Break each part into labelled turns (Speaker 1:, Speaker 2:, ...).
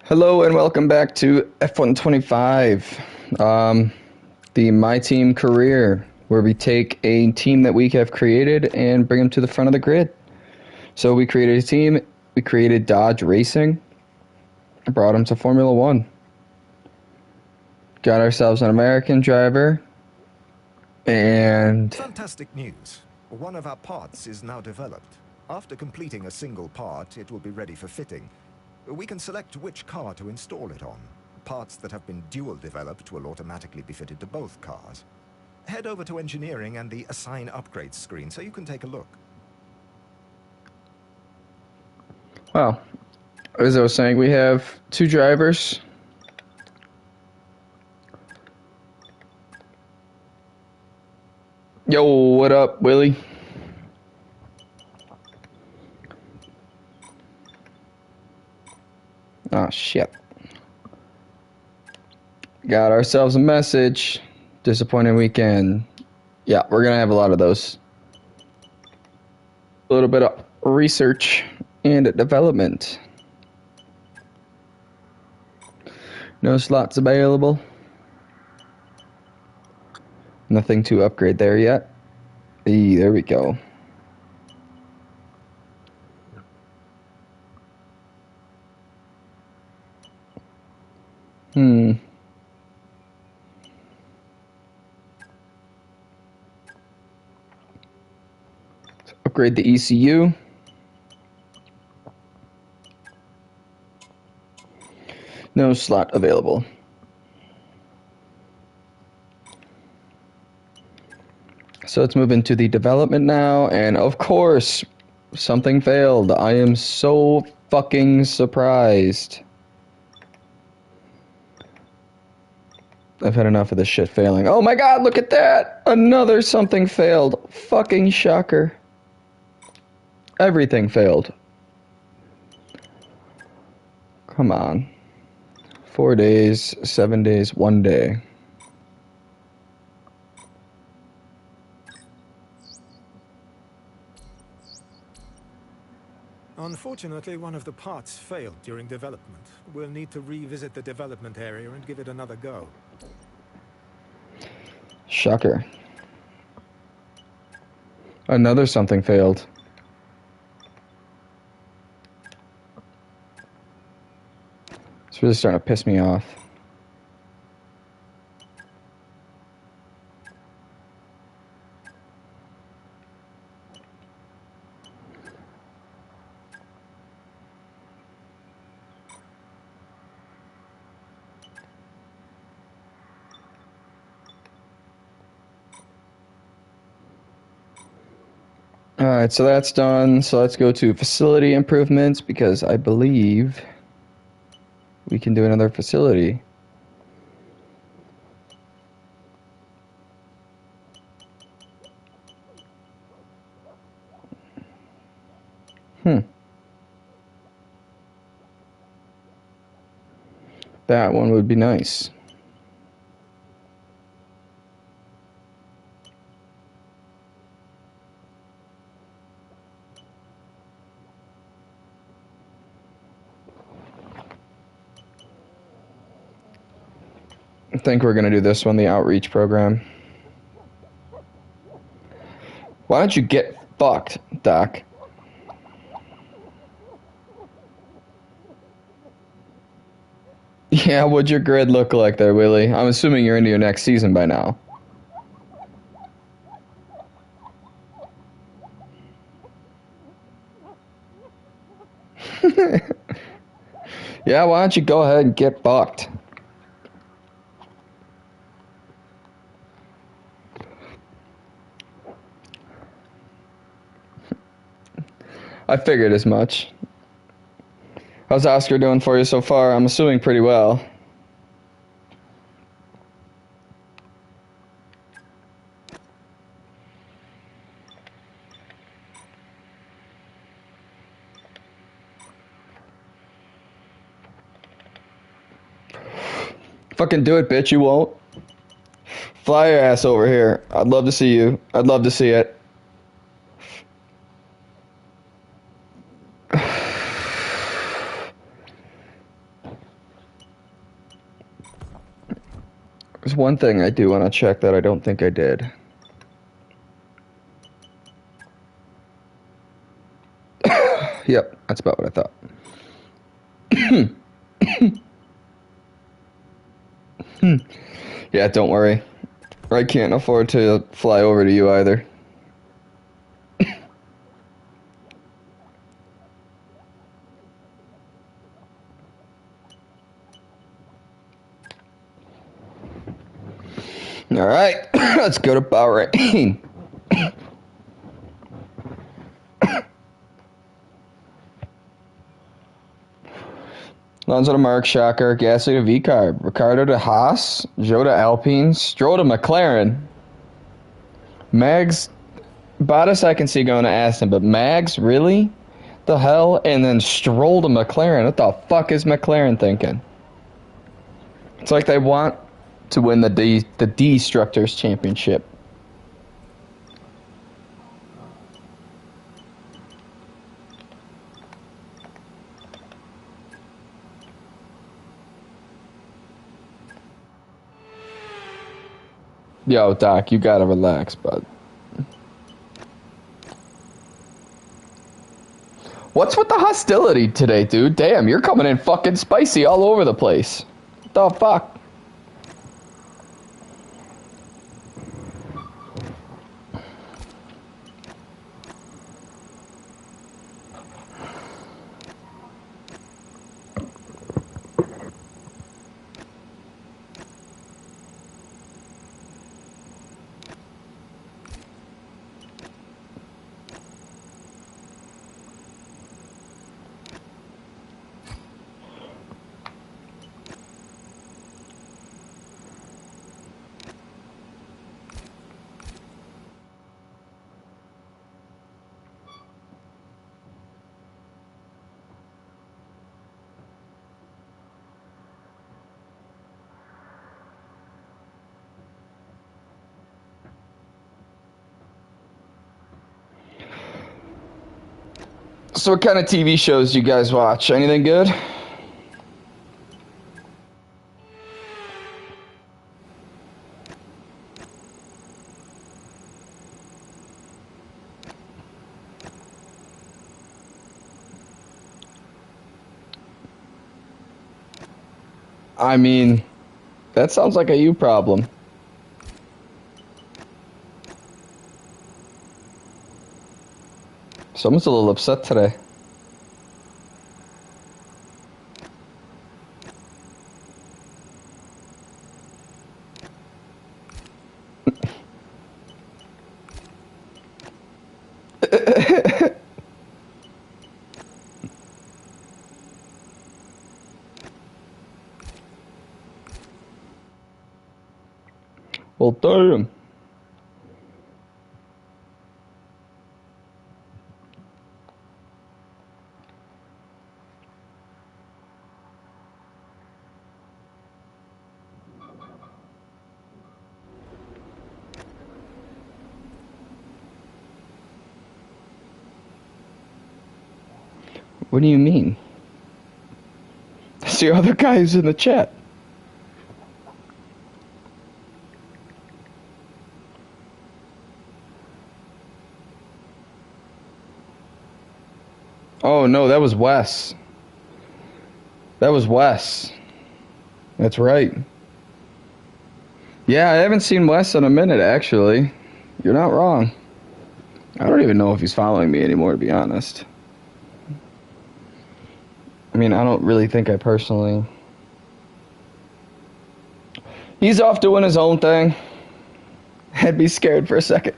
Speaker 1: Hello and welcome back to F125, the My Team career, where we take a team that we have created and bring them to the front of the grid. So we created a team, we created Dodge Racing, brought them to Formula One. Got ourselves an American driver, and
Speaker 2: Fantastic news. One of our parts is now developed. After completing a single part, it will be ready for fitting. We can select which car to install it on. Parts that have been dual developed will automatically be fitted to both cars. Head over to engineering and the assign upgrades screen so you can take a look.
Speaker 1: well, as I was saying, we have two drivers. Yo, what up, Willie? Oh, shit. Got ourselves a message. Disappointing weekend. Yeah, we're going to have a lot of those. A little bit of research and development. No slots available. Nothing to upgrade there yet. There we go. Let's upgrade the ECU. No slot available. So let's move into the development now, and of course, something failed. I am so fucking surprised. I've had enough of this shit failing. Oh my god, look at that! Another something failed. Fucking shocker. Everything failed. Come on. 4 days, 7 days, 1 day.
Speaker 3: Unfortunately, one of the parts failed during development. We'll need to revisit the development area and give it another go.
Speaker 1: Shocker. Another something failed. It's really starting to piss me off. Alright, so that's done. So let's go to facility improvements because I believe we can do another facility. That one would be nice. I think we're going to do this one, the outreach program. Why don't you get fucked, Doc? Yeah, what'd your grid look like there, Willie? I'm assuming you're into your next season by now. Yeah, why don't you go ahead and get fucked? I figured as much. How's Oscar doing for you so far? I'm assuming pretty well. Fucking do it, bitch, you won't. Fly your ass over here. I'd love to see you. I'd love to see it. There's one thing I do want to check that I don't think I did. Yep, that's about what I thought. Yeah, don't worry. I can't afford to fly over to you either. All right, let's go to Bahrain. Alonso to Mark, Shocker, Gasly to V-Carb, Ricardo to Haas, Joe to Alpine, Stroll to McLaren. Mags, Bottas I can see going to Aston, but Mags, really? The hell? And then Stroll to McLaren. What the fuck is McLaren thinking? It's like they want to win the Destructors Championship. Yo, Doc, you gotta relax, bud. What's with the hostility today, dude? Damn, you're coming in fucking spicy all over the place. What the fuck? So what kind of TV shows do you guys watch? Anything good? I mean, that sounds like a you problem. Someone's a little upset today. Well, damn. What do you mean? That's the other guy who's in the chat. Oh, no, that was Wes. That was Wes. That's right. Yeah, I haven't seen Wes in a minute, actually. You're not wrong. I don't even know if he's following me anymore, to be honest. I mean, I don't really think I personally... He's off doing his own thing. I'd be scared for a second.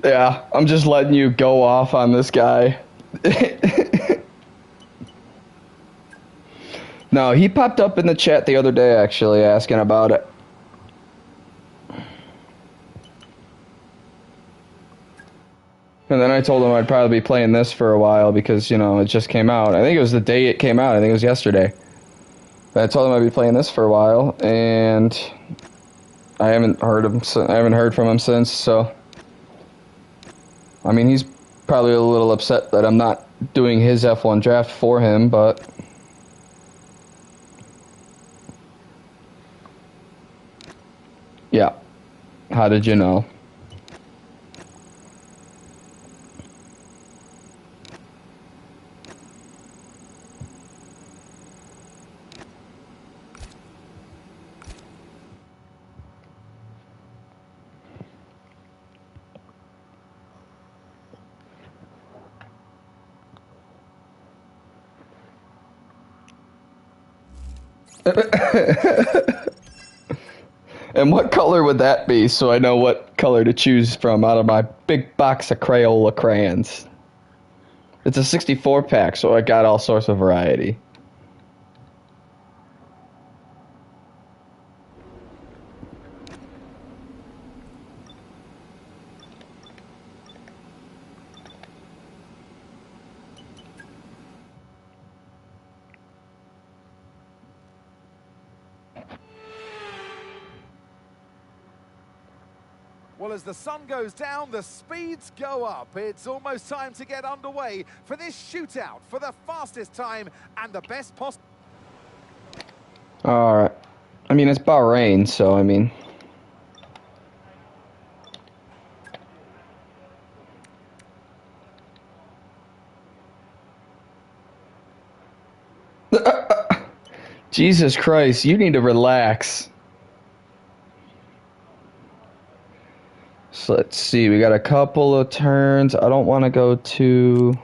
Speaker 1: Yeah, I'm just letting you go off on this guy. No, he popped up in the chat the other day, actually, asking about it. And then I told him I'd probably be playing this for a while because, you know, it just came out. I think it was the day it came out. I think it was yesterday. But I told him I'd be playing this for a while, and I haven't heard from him since, so... I mean, he's probably a little upset that I'm not doing his F1 draft for him, but How did you know? And what color would that be, so I know what color to choose from out of my big box of Crayola crayons? It's a 64 pack, so I got all sorts of variety.
Speaker 4: Well, as the sun goes down, the speeds go up. It's almost time to get underway for this shootout for the fastest time and the best possible.
Speaker 1: Alright. I mean, it's Bahrain, so I mean... Jesus Christ, you need to relax. So let's see, we got a couple of turns. I don't want to go too...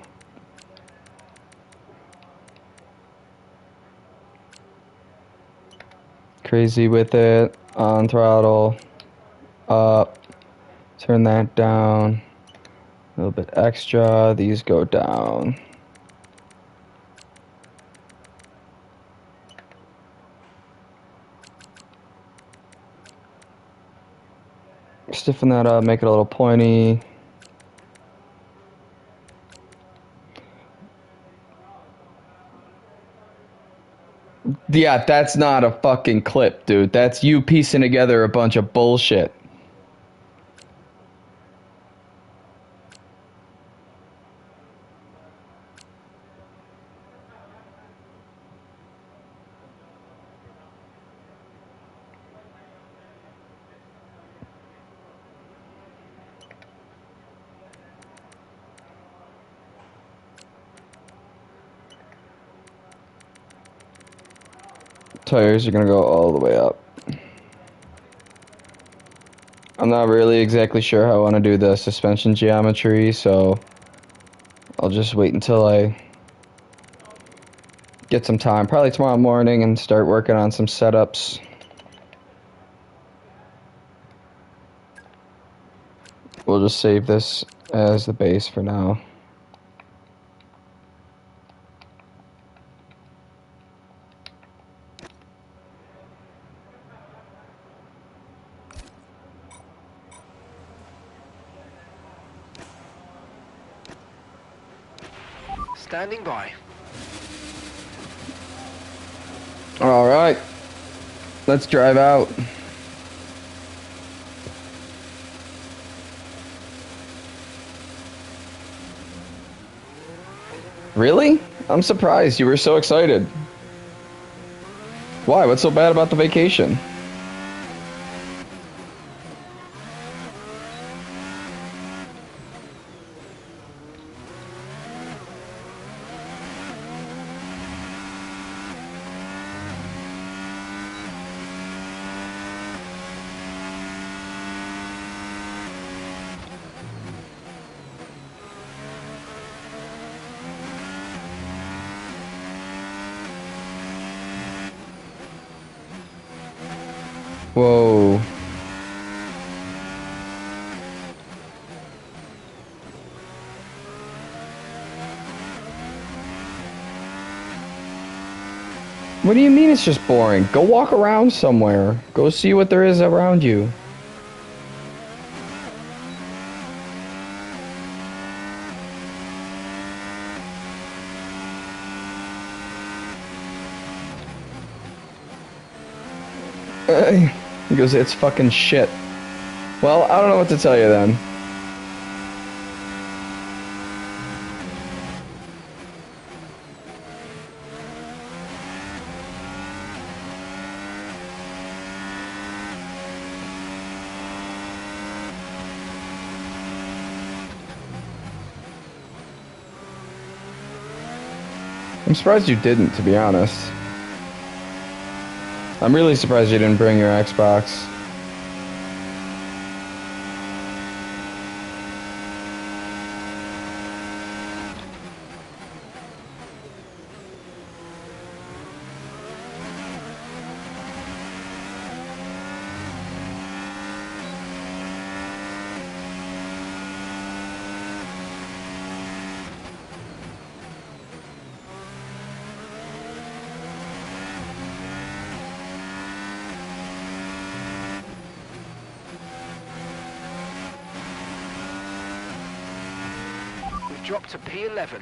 Speaker 1: crazy with it. On throttle. Up. Turn that down. A little bit extra. These go down. Stiffen that up, make it a little pointy. Yeah, that's not a fucking clip, dude. That's you piecing together a bunch of bullshit. Tires are gonna go all the way up. I'm not really exactly sure how I want to do the suspension geometry, so I'll just wait until I get some time, probably tomorrow morning, and start working on some setups. We'll just save this as the base for now.
Speaker 5: Standing by.
Speaker 1: All right, let's drive out. Really? I'm surprised you were so excited. Why? What's so bad about the vacation? Whoa. What do you mean it's just boring? Go walk around somewhere. Go see what there is around you. He goes, it's fucking shit. Well, I don't know what to tell you then. I'm surprised you didn't, to be honest. I'm really surprised you didn't bring your Xbox.
Speaker 5: We've dropped to P11.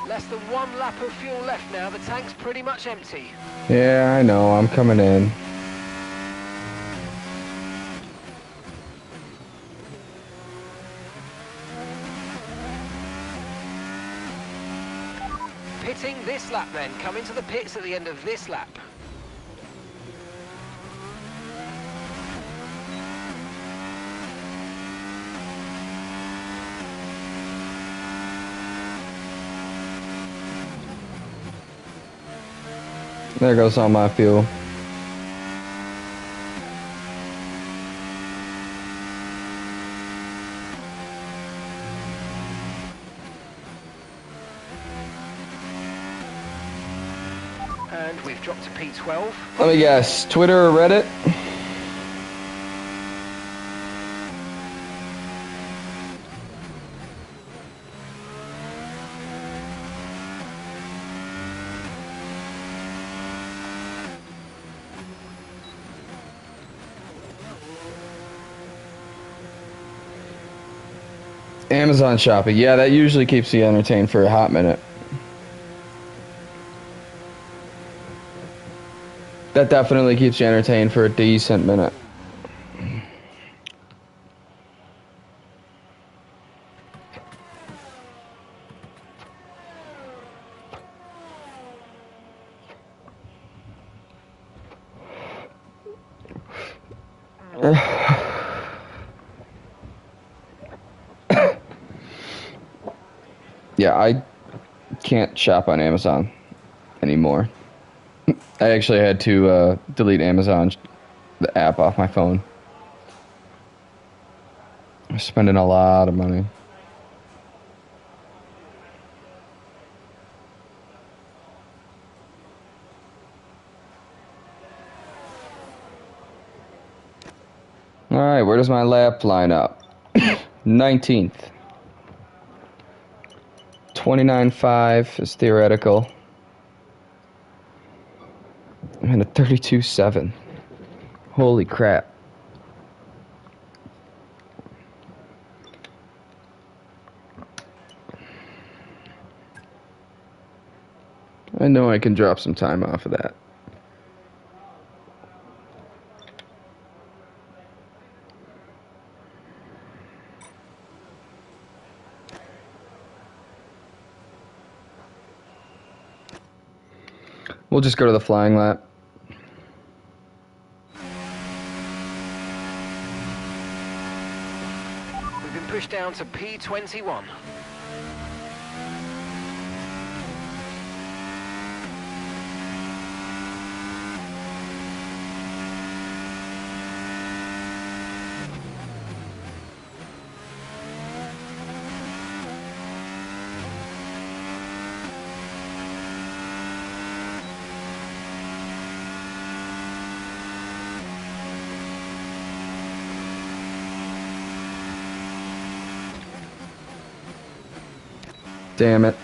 Speaker 5: Less than 1 lap of fuel left now. The tank's pretty much empty.
Speaker 1: Yeah, I know. I'm coming in.
Speaker 5: Pitting this lap then. Come into the pits at the end of this lap.
Speaker 1: There goes all my fuel.
Speaker 5: And we've dropped to P12.
Speaker 1: Let me guess, Twitter or Reddit? Amazon shopping. Yeah, that usually keeps you entertained for a hot minute. That definitely keeps you entertained for a decent minute. Yeah, I can't shop on Amazon anymore. I actually had to delete Amazon, the app, off my phone. I'm spending a lot of money. Alright, where does my lap line up? 19th. 29.5 is theoretical. And a 32.7. Holy crap. I know I can drop some time off of that. We'll just go to the flying lap.
Speaker 5: pushed down to P21.
Speaker 1: Damn it.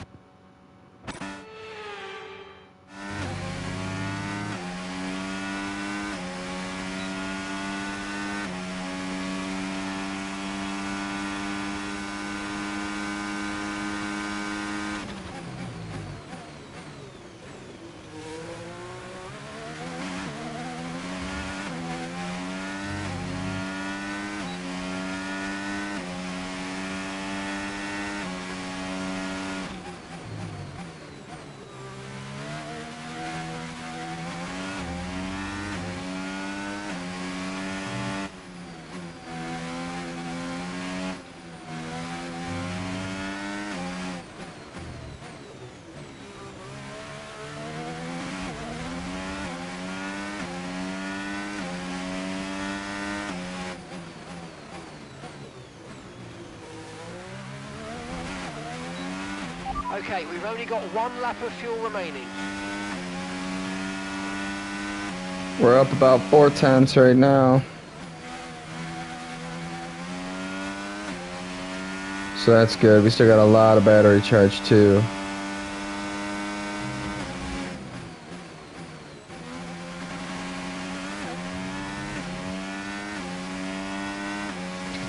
Speaker 5: Okay, we've only got 1 lap of fuel remaining.
Speaker 1: We're up about 4/10 right now. So that's good. We still got a lot of battery charge too.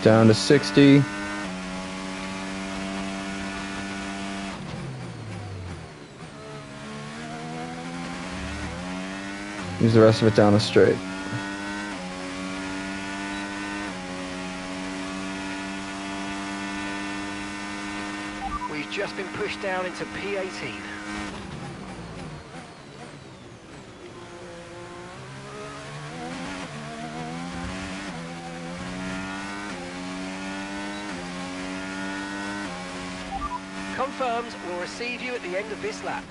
Speaker 1: Down to 60. Use the rest of it down the straight.
Speaker 5: We've just been pushed down into P18. Confirmed, we'll receive you at the end of this lap.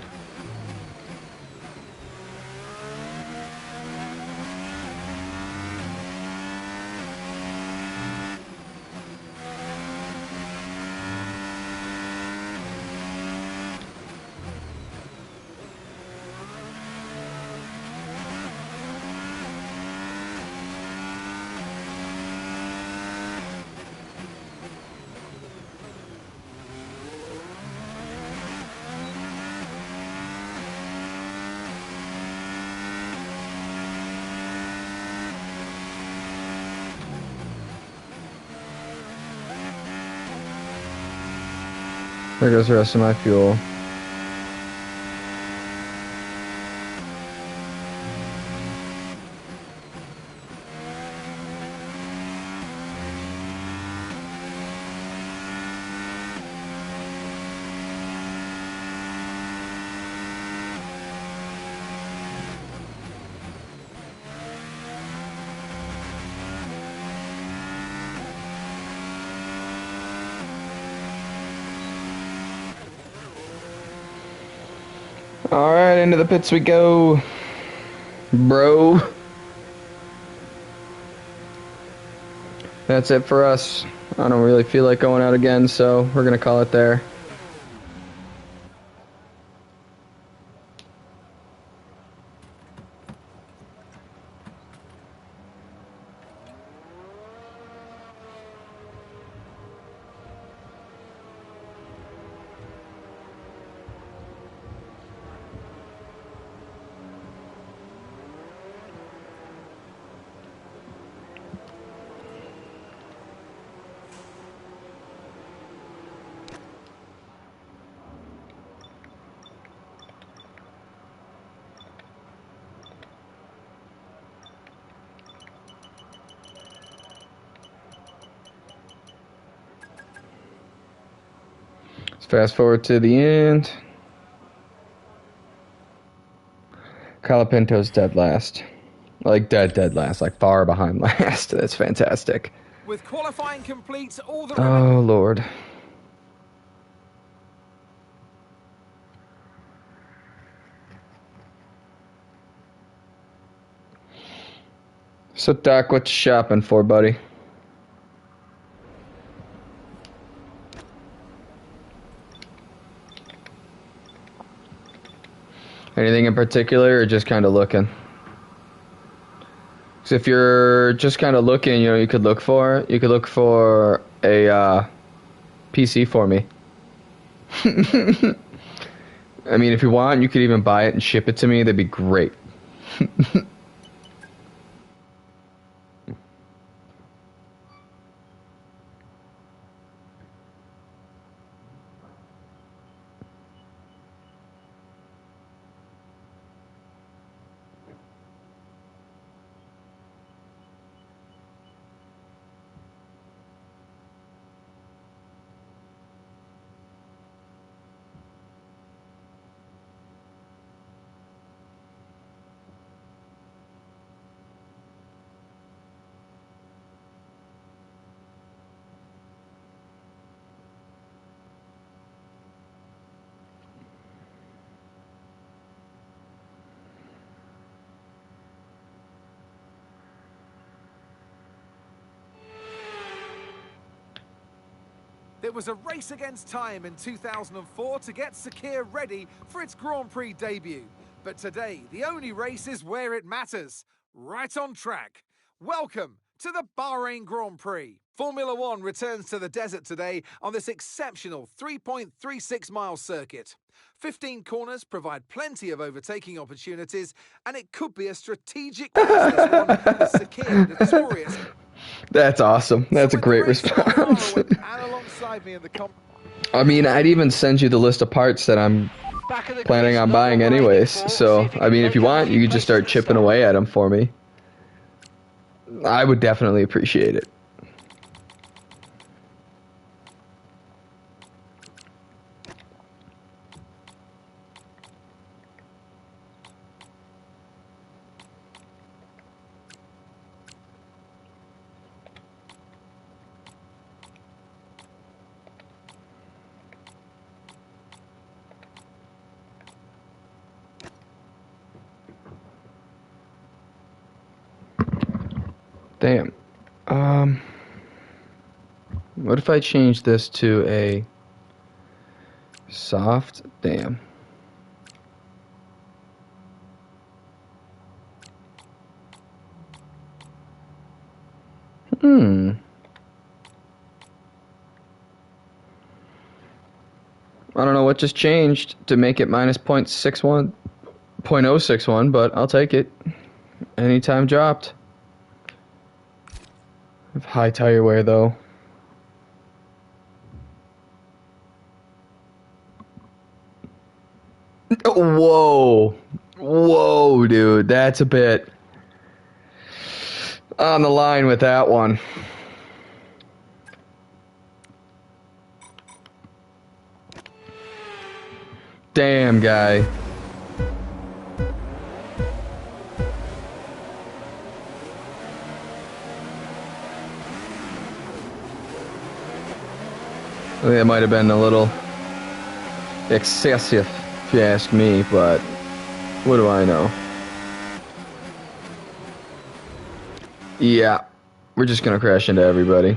Speaker 1: There goes the rest of my fuel. All right, into the pits we go, bro. That's it for us. I don't really feel like going out again, so we're gonna call it there. Let's fast forward to the end. Colapinto's dead last. Like dead last. Like far behind last. That's fantastic.
Speaker 4: With qualifying complete, all the
Speaker 1: Oh, Lord. So, Doc, what you shopping for, buddy? Anything in particular, or just kind of looking? Because if you're just kind of looking, you know, you could look for a PC for me. I mean, if you want, you could even buy it and ship it to me. That'd be great.
Speaker 4: There was a race against time in 2004 to get Sakir ready for its Grand Prix debut. But today, the only race is where it matters, right on track. Welcome to the Bahrain Grand Prix. Formula One returns to the desert today on this exceptional 3.36-mile circuit. 15 corners provide plenty of overtaking opportunities, and it could be a strategic race, this one, with Sakir notorious.
Speaker 1: That's awesome. That's a great response. I mean, I'd even send you the list of parts that I'm planning on buying anyways. So, I mean, if you want, you could just start chipping away at them for me. I would definitely appreciate it. Damn. What if I change this to a soft? Damn. I don't know what just changed to make it minus 0.61, but I'll take it. Anytime dropped. I have high tire wear though. Whoa. Whoa, dude. That's a bit on the line with that one. Damn, guy. I think that might have been a little excessive, if you ask me, but what do I know? Yeah, we're just gonna crash into everybody.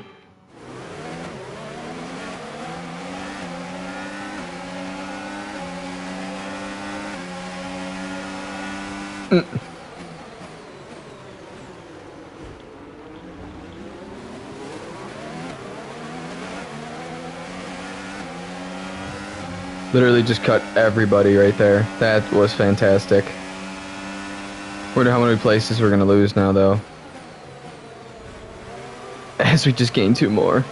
Speaker 1: Literally just cut everybody right there. That was fantastic. Wonder how many places we're gonna lose now, though. As we just gain 2 more.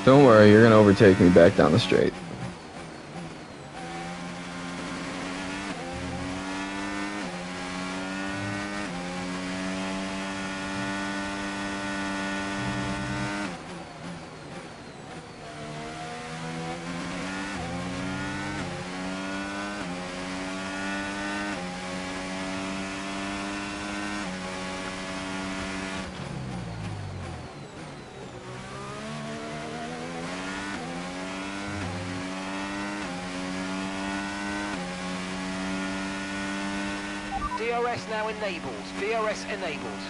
Speaker 1: Don't worry, you're gonna overtake me back down the straight.
Speaker 5: DRS now enabled. DRS enabled.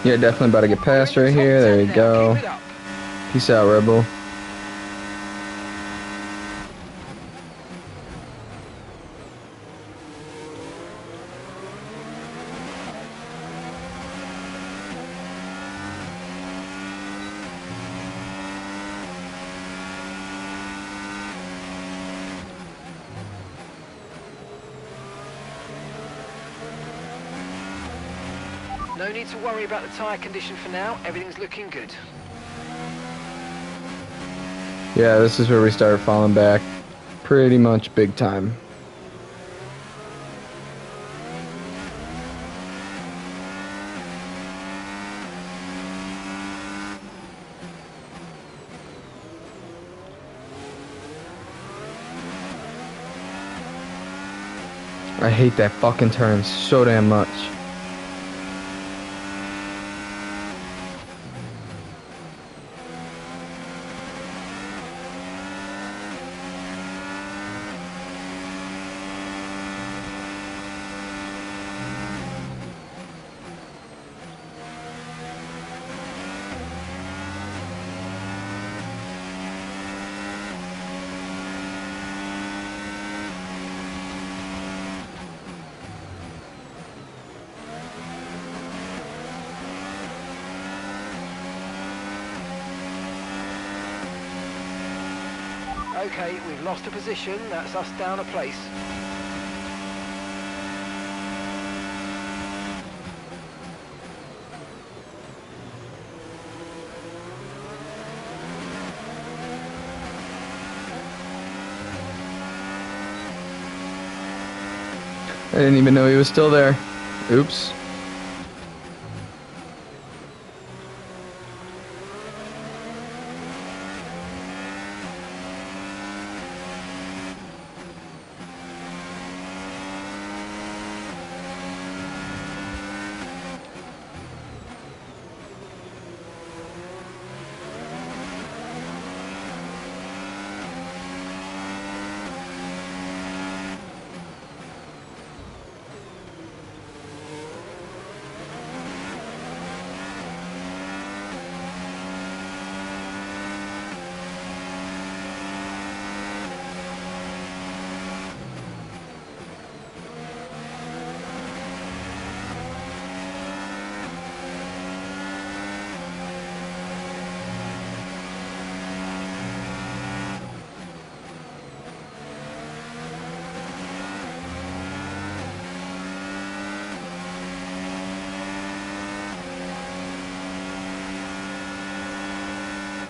Speaker 1: Yeah, definitely about to get past right here. There you go. Peace out, Rebel.
Speaker 5: No need to worry about the tyre condition for now. Everything's looking good.
Speaker 1: Yeah, this is where we start falling back pretty much big time. I hate that fucking turn so damn much.
Speaker 5: Okay, we've lost a position. That's us down a place.
Speaker 1: I didn't even know he was still there. Oops.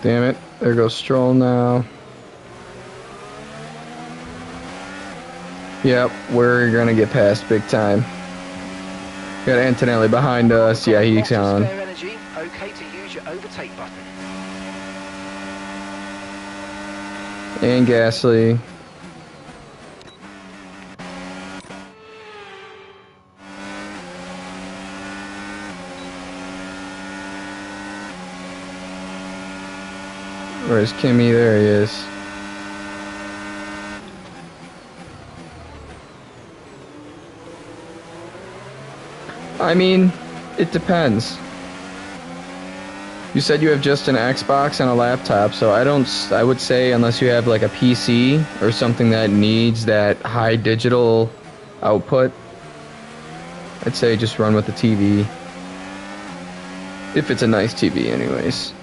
Speaker 1: Damn it. There goes Stroll now. Yep, we're gonna get past big time. Got Antonelli behind us. Yeah, he's on.
Speaker 5: Spare energy. Okay to use your overtake button.
Speaker 1: And Gasly. Where's Kimmy? There he is. I mean, it depends. You said you have just an Xbox and a laptop, so I would say unless you have like a PC or something that needs that high digital output, I'd say just run with the TV. If it's a nice TV anyways.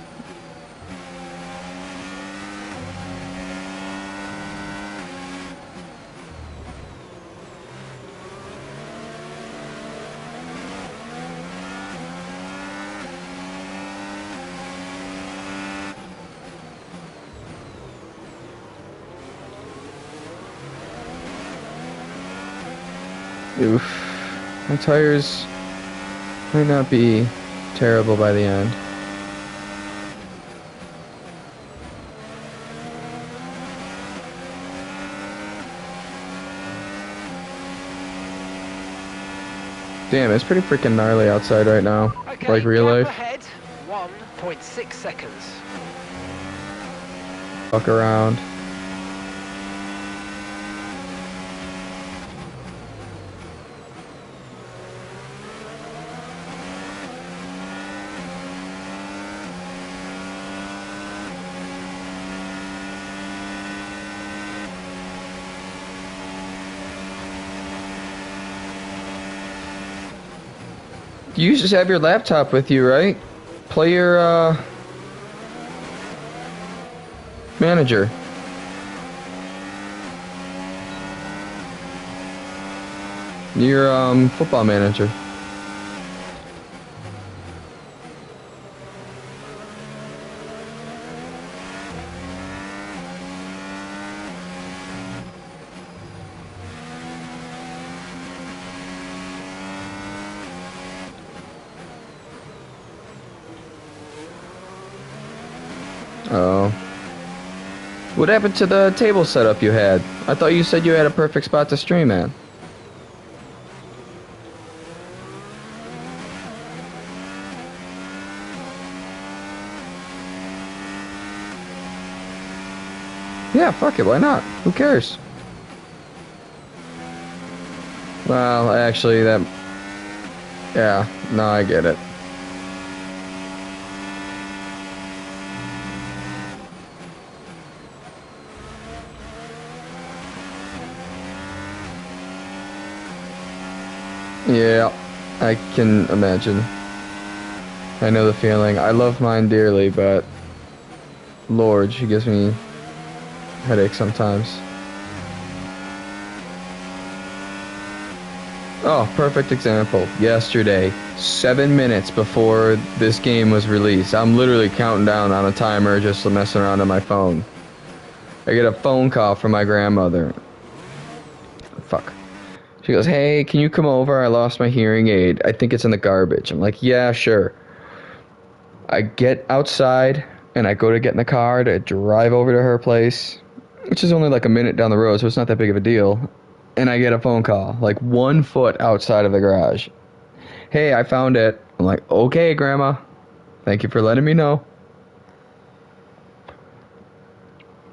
Speaker 1: Oof. My tires might not be terrible by the end. Damn, it's pretty freaking gnarly outside right now.
Speaker 5: Okay,
Speaker 1: like real life.
Speaker 5: Ahead, 1.6 seconds.
Speaker 1: Fuck around. You just have your laptop with you, right? Play your, manager. Your, football manager. Oh. What happened to the table setup you had? I thought you said you had a perfect spot to stream at. Yeah, fuck it, why not? Who cares? Well, actually, that... Yeah, no, I get it. Yeah, I can imagine. I know the feeling. I love mine dearly, but... Lord, she gives me headaches sometimes. Oh, perfect example. Yesterday, 7 minutes before this game was released, I'm literally counting down on a timer just messing around on my phone. I get a phone call from my grandmother. Fuck. She goes, hey, can you come over? I lost my hearing aid. I think it's in the garbage. I'm like, yeah, sure. I get outside and I go to get in the car to drive over to her place, which is only like a minute down the road, so it's not that big of a deal. And I get a phone call, like 1 foot outside of the garage. Hey, I found it. I'm like, okay, Grandma. Thank you for letting me know.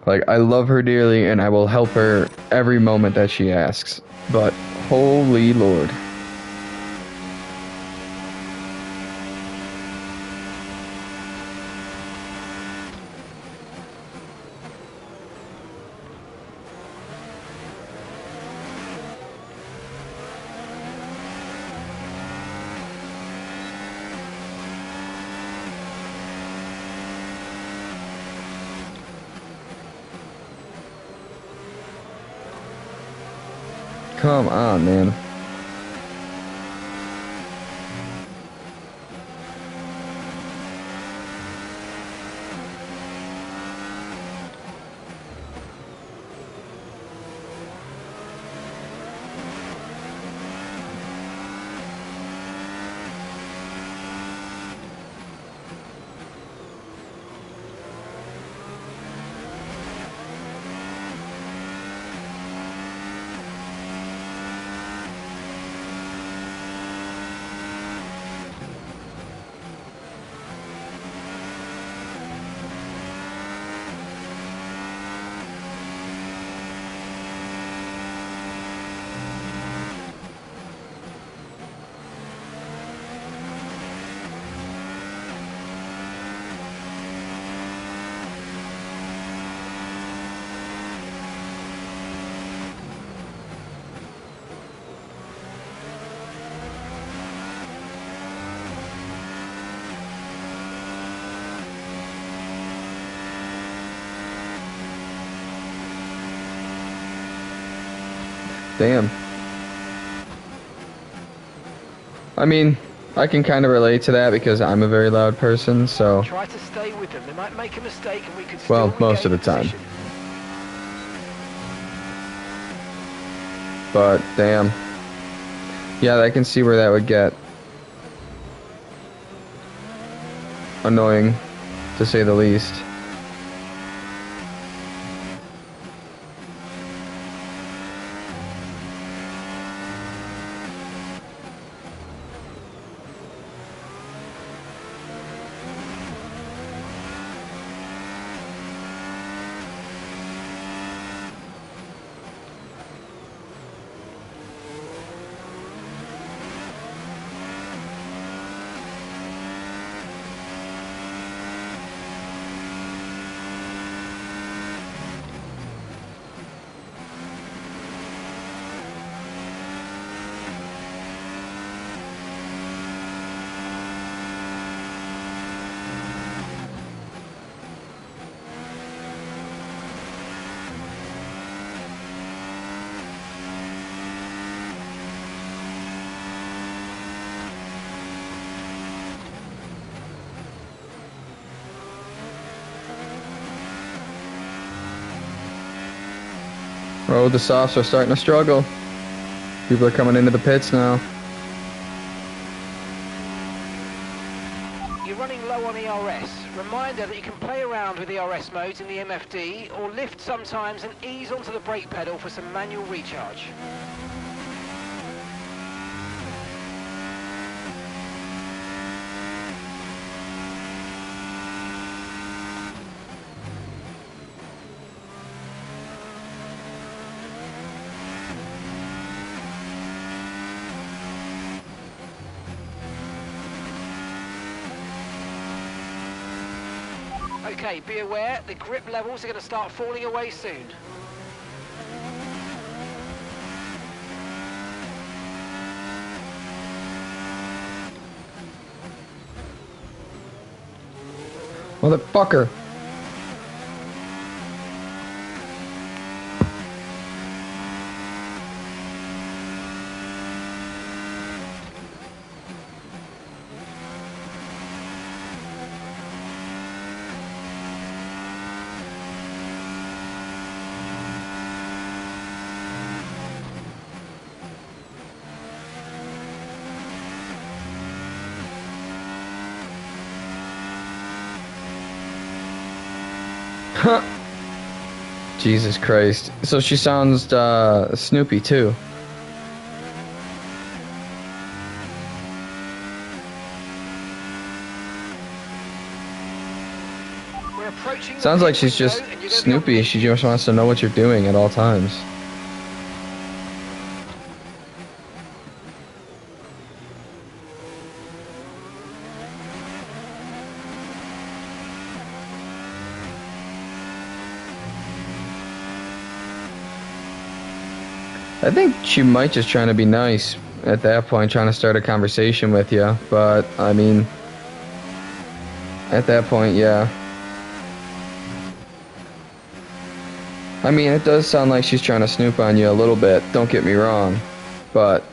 Speaker 1: Like, I love her dearly, and I will help her every moment that she asks. But, holy Lord. Come on, man. Damn. I mean, I can kind of relate to that because I'm a very loud person, so...
Speaker 5: Try to stay with them. They might make a mistake and we could
Speaker 1: Well,
Speaker 5: still
Speaker 1: most of
Speaker 5: regain
Speaker 1: the time.
Speaker 5: position.
Speaker 1: But, damn. Yeah, I can see where that would get annoying, to say the least. Oh, the softs are starting to struggle. People are coming into the pits now.
Speaker 5: You're running low on ERS. Reminder that you can play around with ERS modes in the MFD or lift sometimes and ease onto the brake pedal for some manual recharge. Okay, be aware, the grip levels are going to start falling away soon.
Speaker 1: Motherfucker! Jesus Christ. So she sounds Snoopy too.
Speaker 5: We're approaching the
Speaker 1: Sounds like
Speaker 5: pit
Speaker 1: she's just
Speaker 5: window and you're gonna be on
Speaker 1: Snoopy. She just wants to know what you're doing at all times. I think she might just trying to be nice at that point, trying to start a conversation with you. But, I mean, at that point, yeah. I mean, it does sound like she's trying to snoop on you a little bit, don't get me wrong. But...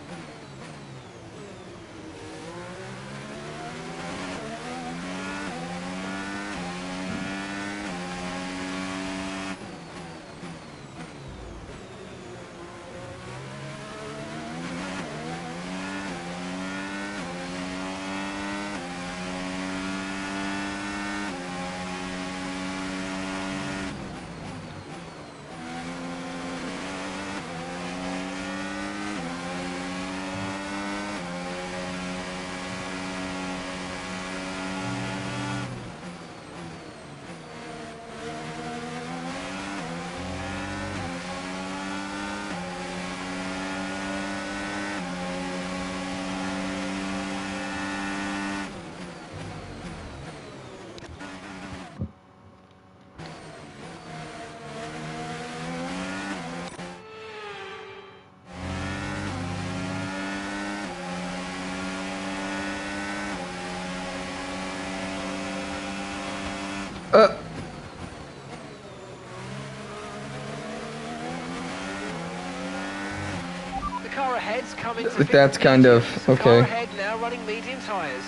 Speaker 5: come into
Speaker 1: Like, that's
Speaker 5: fifth
Speaker 1: kind of
Speaker 5: position.
Speaker 1: okay.
Speaker 5: Car ahead now running medium tyres.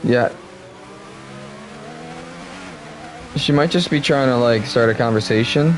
Speaker 1: Yeah. She might just be trying to like start a conversation.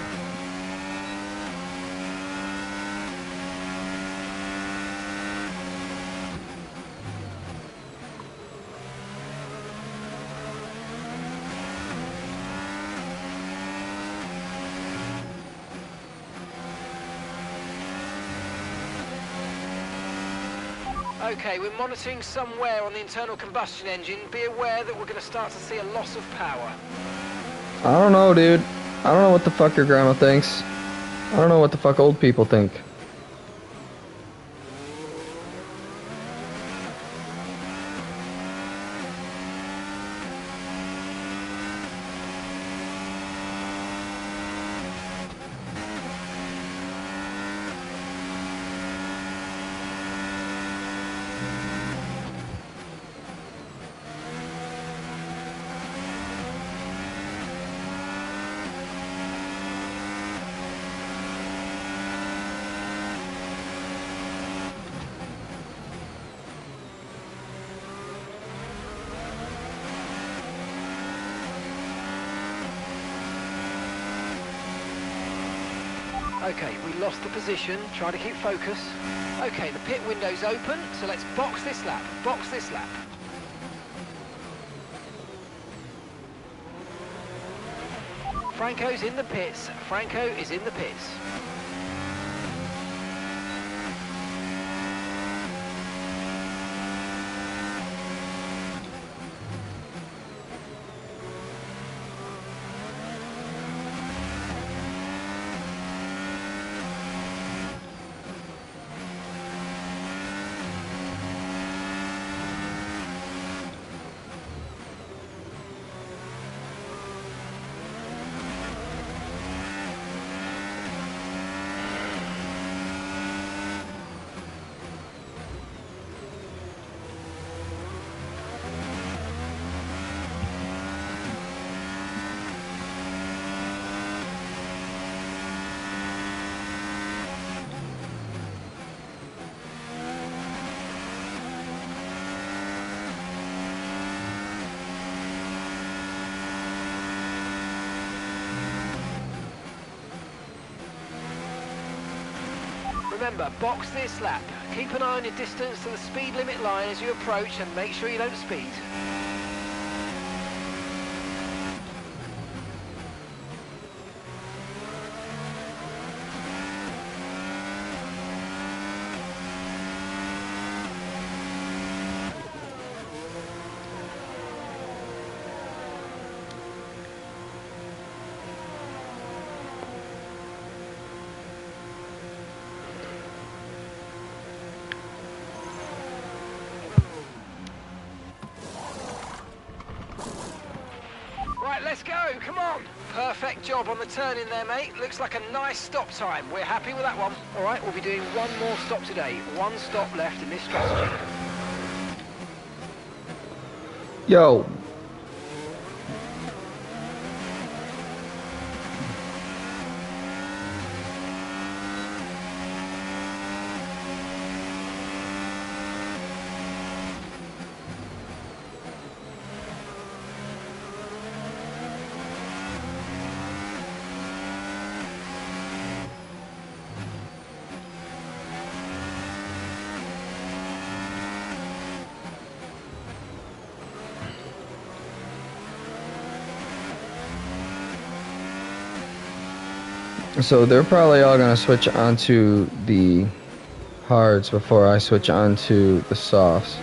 Speaker 5: Okay, we're monitoring some wear on the internal combustion engine. Be aware that we're going to start to see a loss of power.
Speaker 1: I don't know, dude. I don't know what the fuck your grandma thinks. I don't know what the fuck old people think.
Speaker 5: Okay, we lost the position. Try to keep focus. Okay, the pit window's open, so let's box this lap. Box this lap. Franco's in the pits. Franco is in the pits. Remember, box this lap. Keep an eye on your distance to the speed limit line as you approach and make sure you don't speed. Right, let's go, come on. Perfect job on the turn in there, mate. Looks like a nice stop time. We're happy with that one. All right, we'll be doing one more stop today. One stop left in this strategy.
Speaker 1: Yo. So they're probably all gonna switch onto the hards before I switch onto the softs.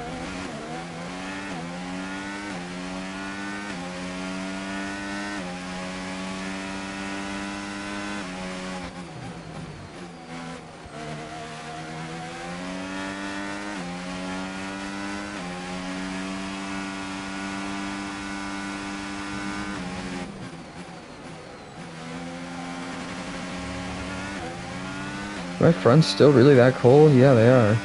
Speaker 1: My front's still really that cold? Yeah, they are.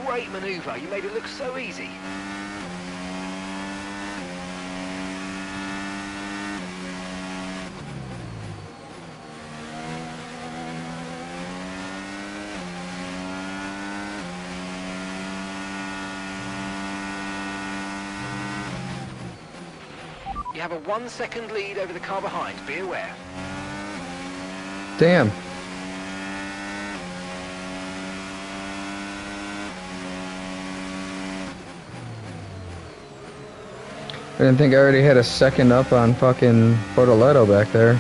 Speaker 5: great maneuver. You made it look so easy. You have a 1 second lead over the car behind. Be aware.
Speaker 1: Damn. I didn't think I already had a second up on fucking Bortoletto back there.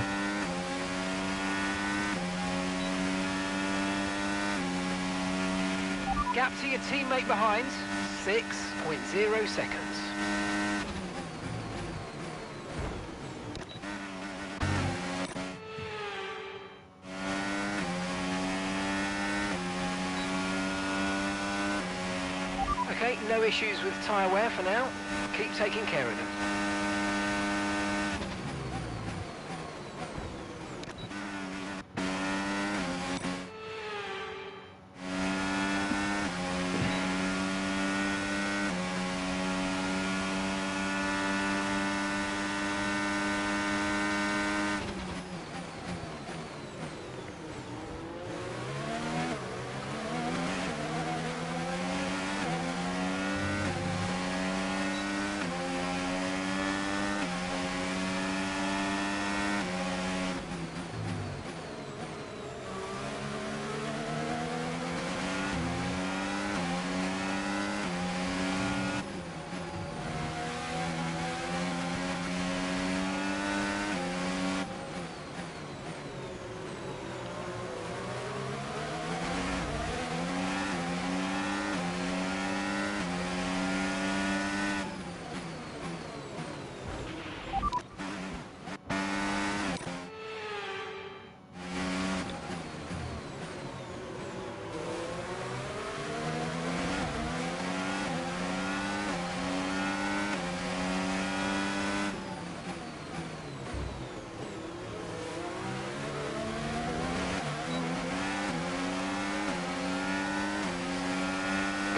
Speaker 5: Gap to your teammate behind, 6.0 seconds. Okay, no issues with tyre wear for now. Keep taking care of them.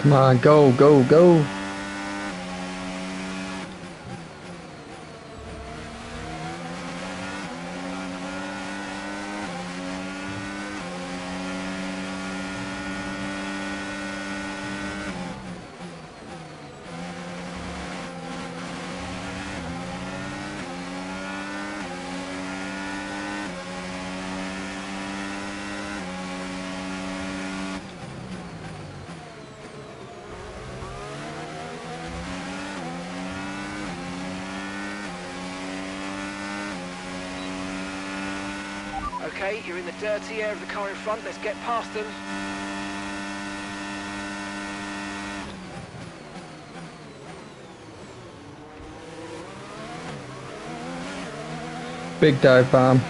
Speaker 1: Come on, go, go, go.
Speaker 5: Okay, you're in the dirty air of the car in front. Let's get past them.
Speaker 1: Big dive bomb.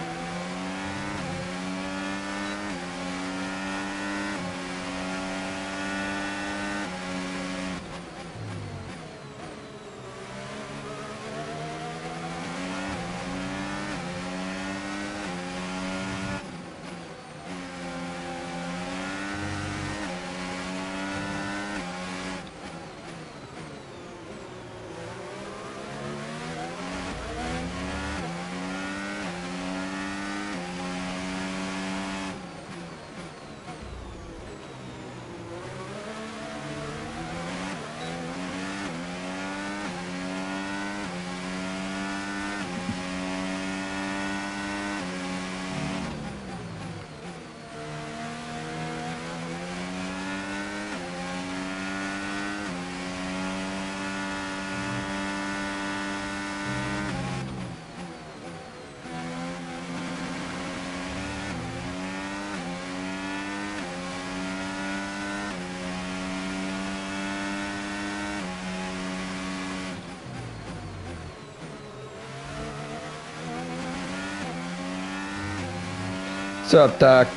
Speaker 1: What's up, Doc?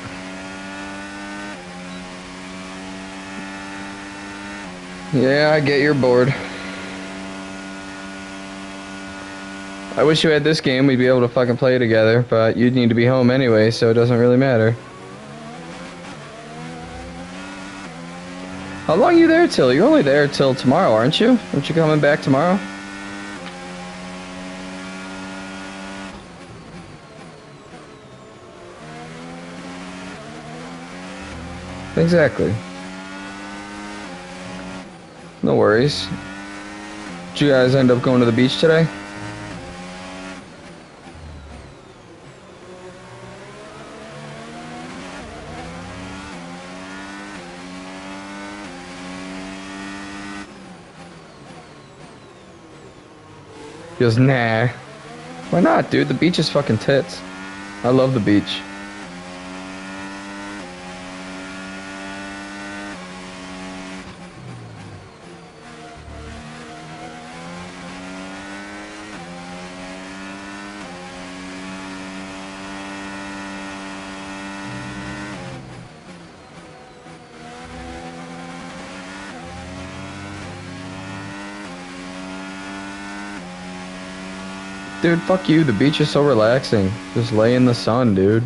Speaker 1: Yeah, I get you're bored. I wish you had this game, we'd be able to fucking play together, but you'd need to be home anyway, so it doesn't really matter. How long are you there till? You're only there till tomorrow, aren't you? Aren't you coming back tomorrow? Exactly. No worries. Did you guys end up going to the beach today? He goes, nah. Why not, dude? The beach is fucking tits. I love the beach. Dude, fuck you. The beach is so relaxing. Just lay in the sun, dude.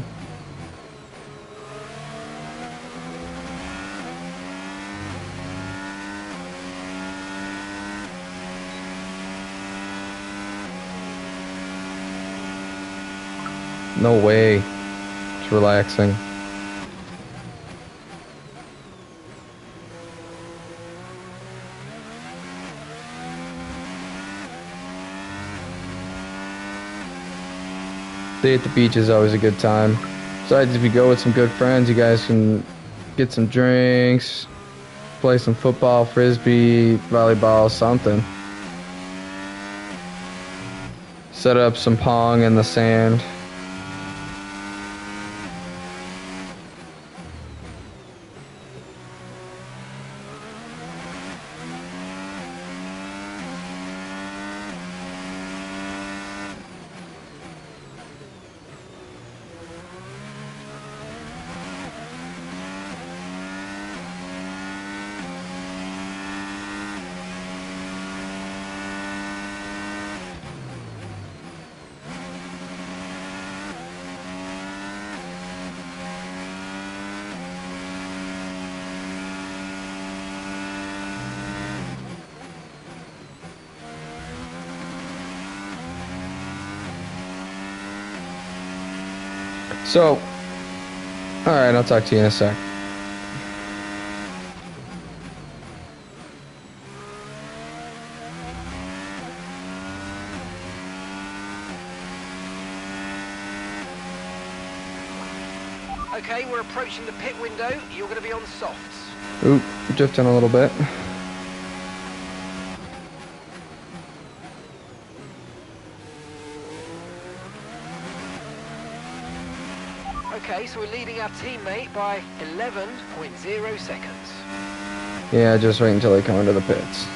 Speaker 1: No way. It's relaxing. Stay at the beach is always a good time. Besides, if you go with some good friends, you guys can get some drinks, play some football, frisbee, volleyball, something. Set up some pong in the sand. So, alright, I'll talk to you in a sec.
Speaker 5: Okay, we're approaching the pit window. You're going to be on softs.
Speaker 1: Oop, drifting a little bit.
Speaker 5: Okay, so we're leading our teammate by 11.0 seconds.
Speaker 1: Yeah, just wait until they come into the pits.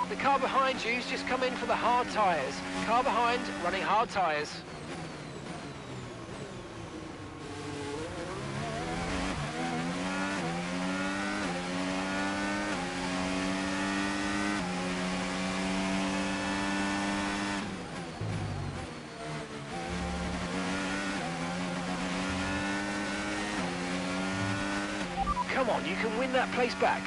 Speaker 5: The car behind you's just come in for the hard tyres. Car behind, running hard tyres. Come on, you can win that place back.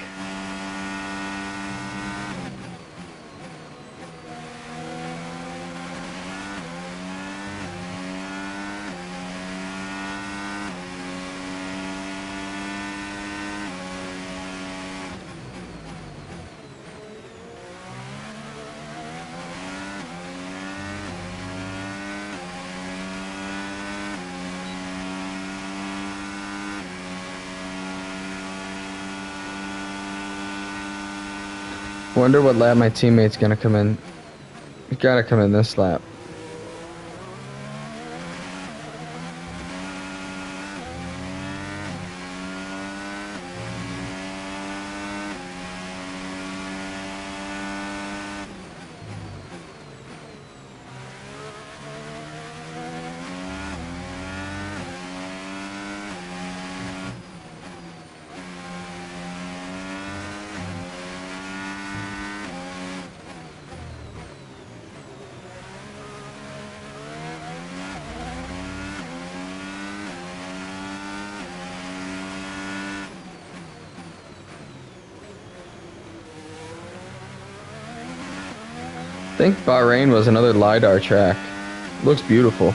Speaker 1: Wonder what lap my teammate's gonna come in. He's gotta come in this lap. think Bahrain was another LiDAR track. Looks beautiful.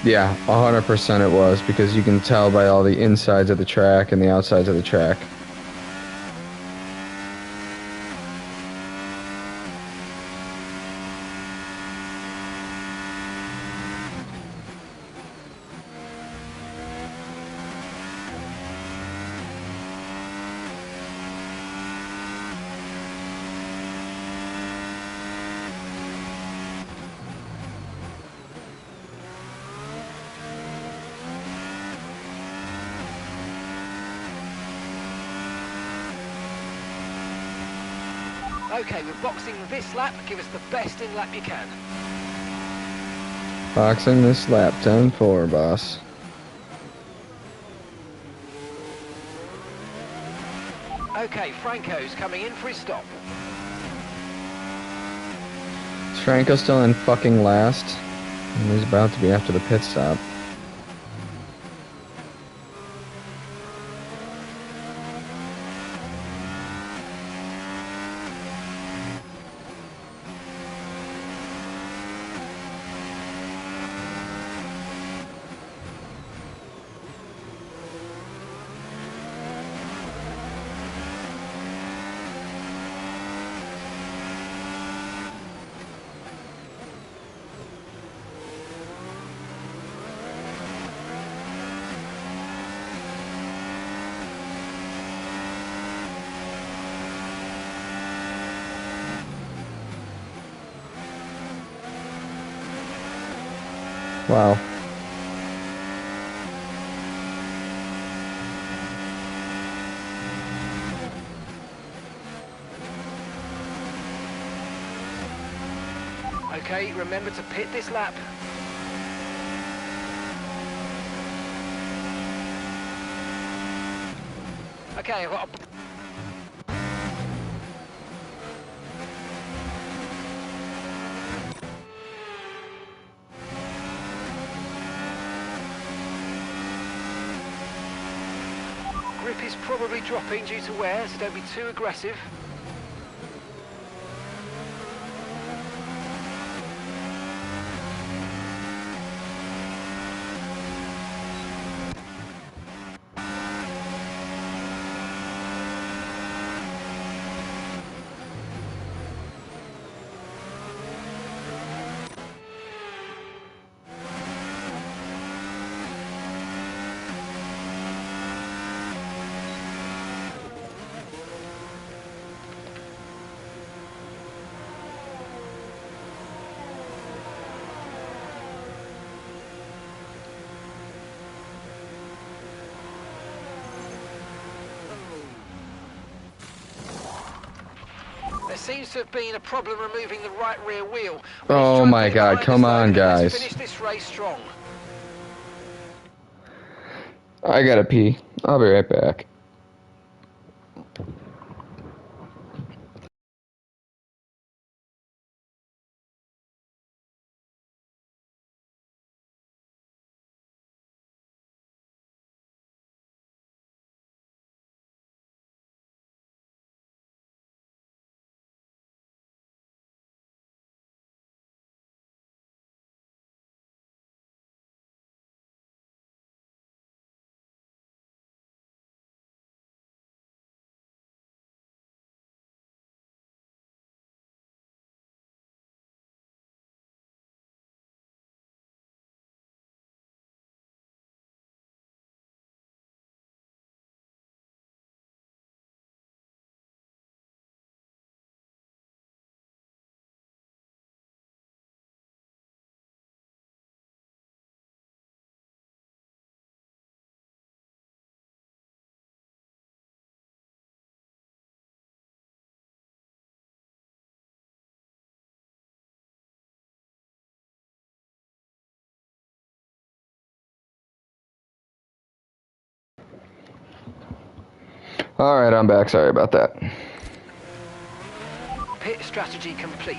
Speaker 1: Yeah, 100% it was, because you can tell by all the insides of the track and the outsides of the track.
Speaker 5: Okay, we're boxing this lap. Give us the best in lap you can.
Speaker 1: Boxing this lap, 10-4, boss.
Speaker 5: Okay, Franco's coming in for his stop.
Speaker 1: Is Franco still in fucking last? He's about to be after the pit stop. Wow.
Speaker 5: Okay, remember to pit this lap. Okay, I've got a... Grip is probably dropping due to wear, so don't be too aggressive. There seems to have been a problem removing the right rear wheel.
Speaker 1: Oh my God, come on, guys.
Speaker 5: Let's finish this race strong.
Speaker 1: I gotta pee. I'll be right back. Alright, I'm back. Sorry about that.
Speaker 5: Pit strategy complete.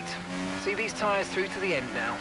Speaker 5: See these tyres through to the end now.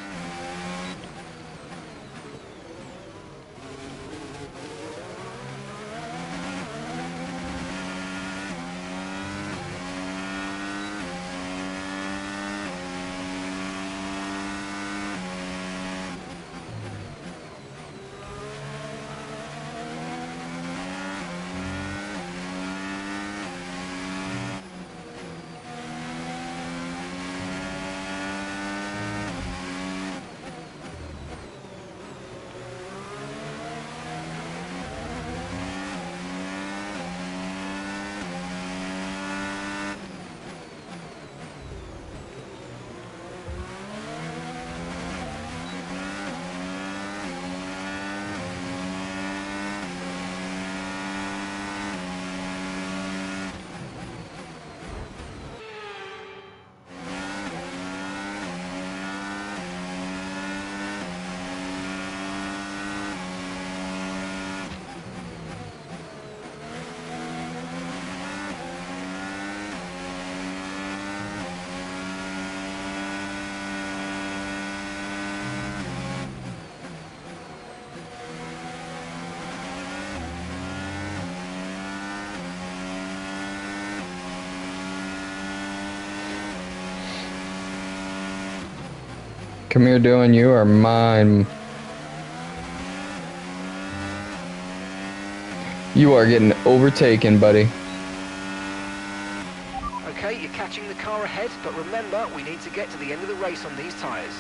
Speaker 1: Come here, Dylan. You are mine. You are getting overtaken, buddy.
Speaker 5: Okay, you're catching the car ahead, but remember, we need to get to the end of the race on these tyres.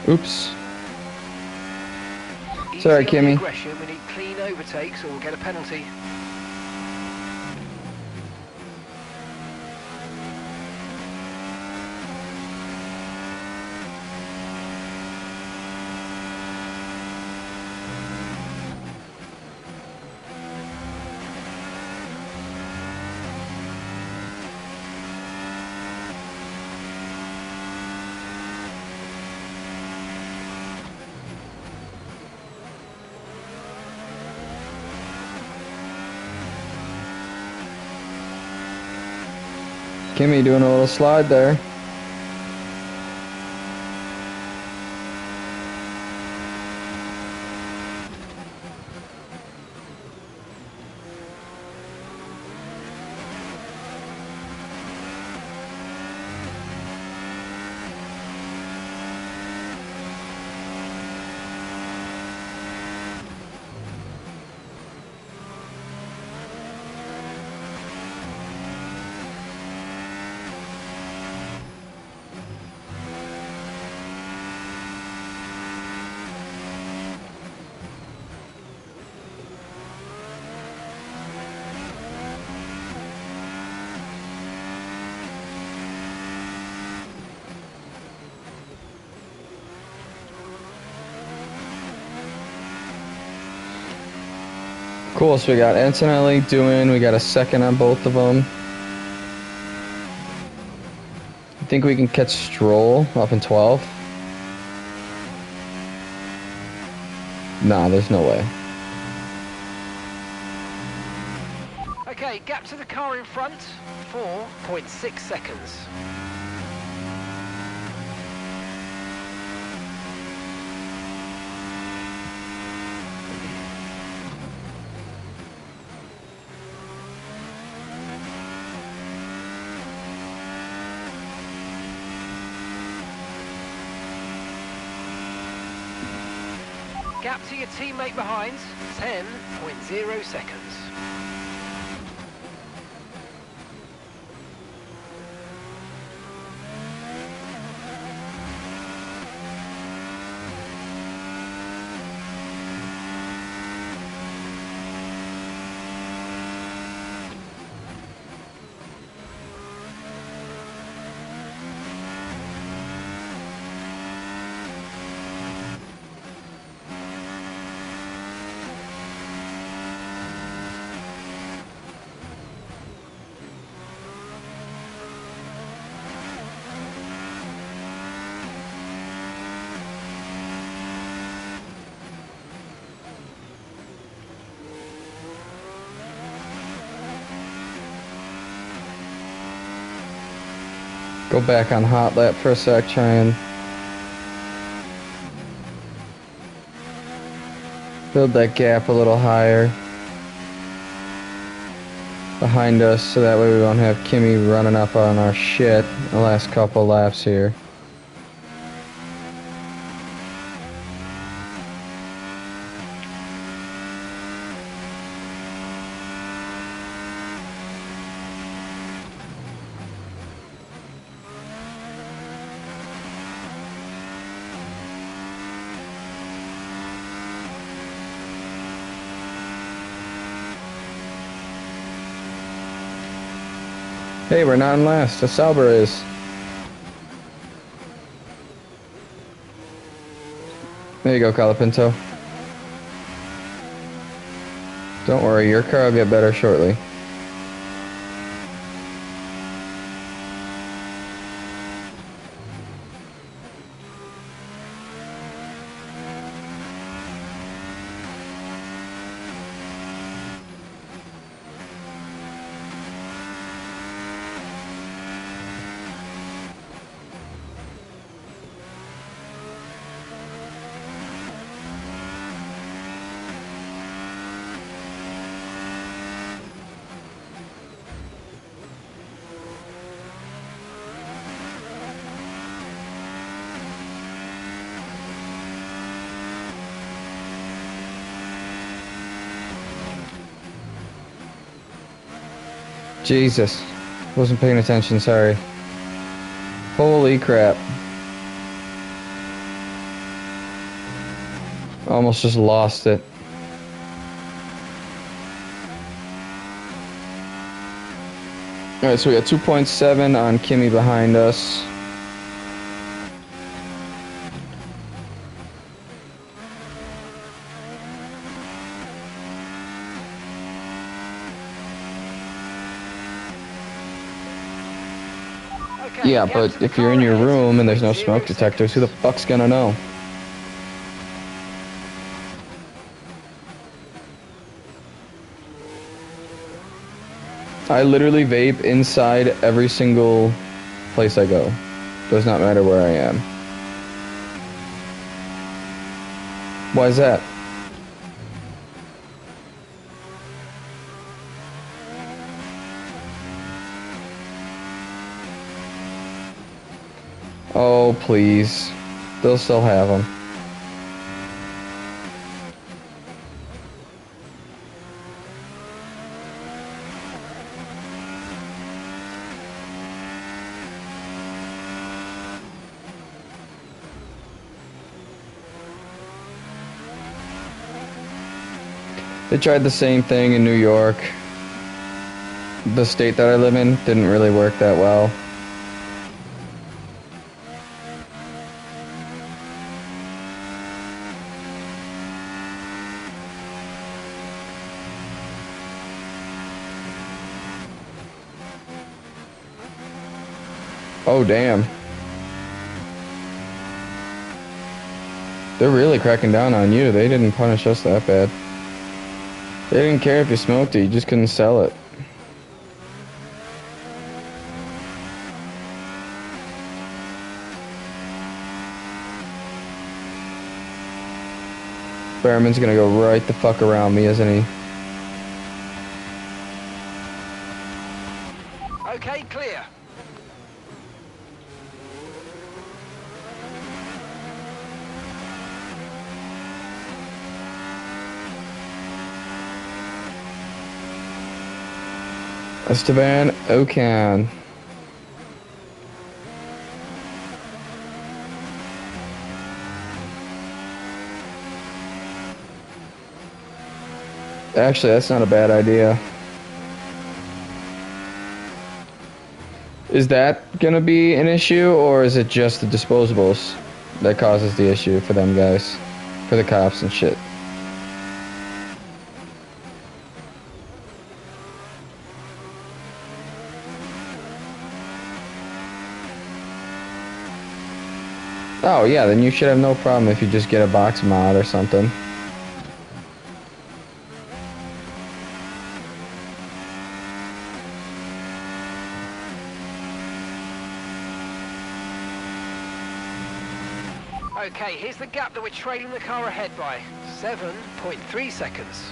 Speaker 1: Oops.
Speaker 5: Easy on
Speaker 1: Sorry,
Speaker 5: the
Speaker 1: Kimmy.
Speaker 5: aggression, we need clean overtakes or we'll get a penalty.
Speaker 1: Kimmy doing a little slide there. Cool, so we got Antonelli doing, we got a second on both of them. I think we can catch Stroll off in 12th. Nah, there's no way.
Speaker 5: Okay, gap to the car in front, 4.6 seconds. Gap to your teammate behind, 10.0 seconds.
Speaker 1: Go back on hot lap for a sec, try and build that gap a little higher behind us so that way we won't have Kimmy running up on our shit the last couple laps here. Hey, we're not in last. The Sauber is. There you go, Colapinto. Don't worry, your car will get better shortly. Jesus. Wasn't paying attention, sorry. Holy crap. Almost just lost it. Alright, so we got 2.7 on Kimmy behind us.
Speaker 5: Okay,
Speaker 1: Yeah,
Speaker 5: get
Speaker 1: but
Speaker 5: to the
Speaker 1: if you're
Speaker 5: car
Speaker 1: in your
Speaker 5: ahead
Speaker 1: room and there's no
Speaker 5: with
Speaker 1: smoke
Speaker 5: 0
Speaker 1: detectors, who the
Speaker 5: seconds.
Speaker 1: fuck's gonna know? I literally vape inside every single place I go. Does not matter where I am. Why is that? Oh, please. They'll still have them. They tried the same thing in New York. The state that I live in didn't really work that well. Oh, damn. They're really cracking down on you. They didn't punish us that bad. They didn't care if you smoked it, you just couldn't sell it. Behrman's gonna go right the fuck around me, isn't he?
Speaker 5: Okay, clear.
Speaker 1: Esteban Ocon. Actually, that's not a bad idea. Is that gonna be an issue, or is it just the disposables that causes the issue for them guys? For the cops and shit. Oh yeah, then you should have no problem if you just get a box mod or something.
Speaker 5: Okay, here's the gap that we're trailing the car ahead by. 7.3 seconds.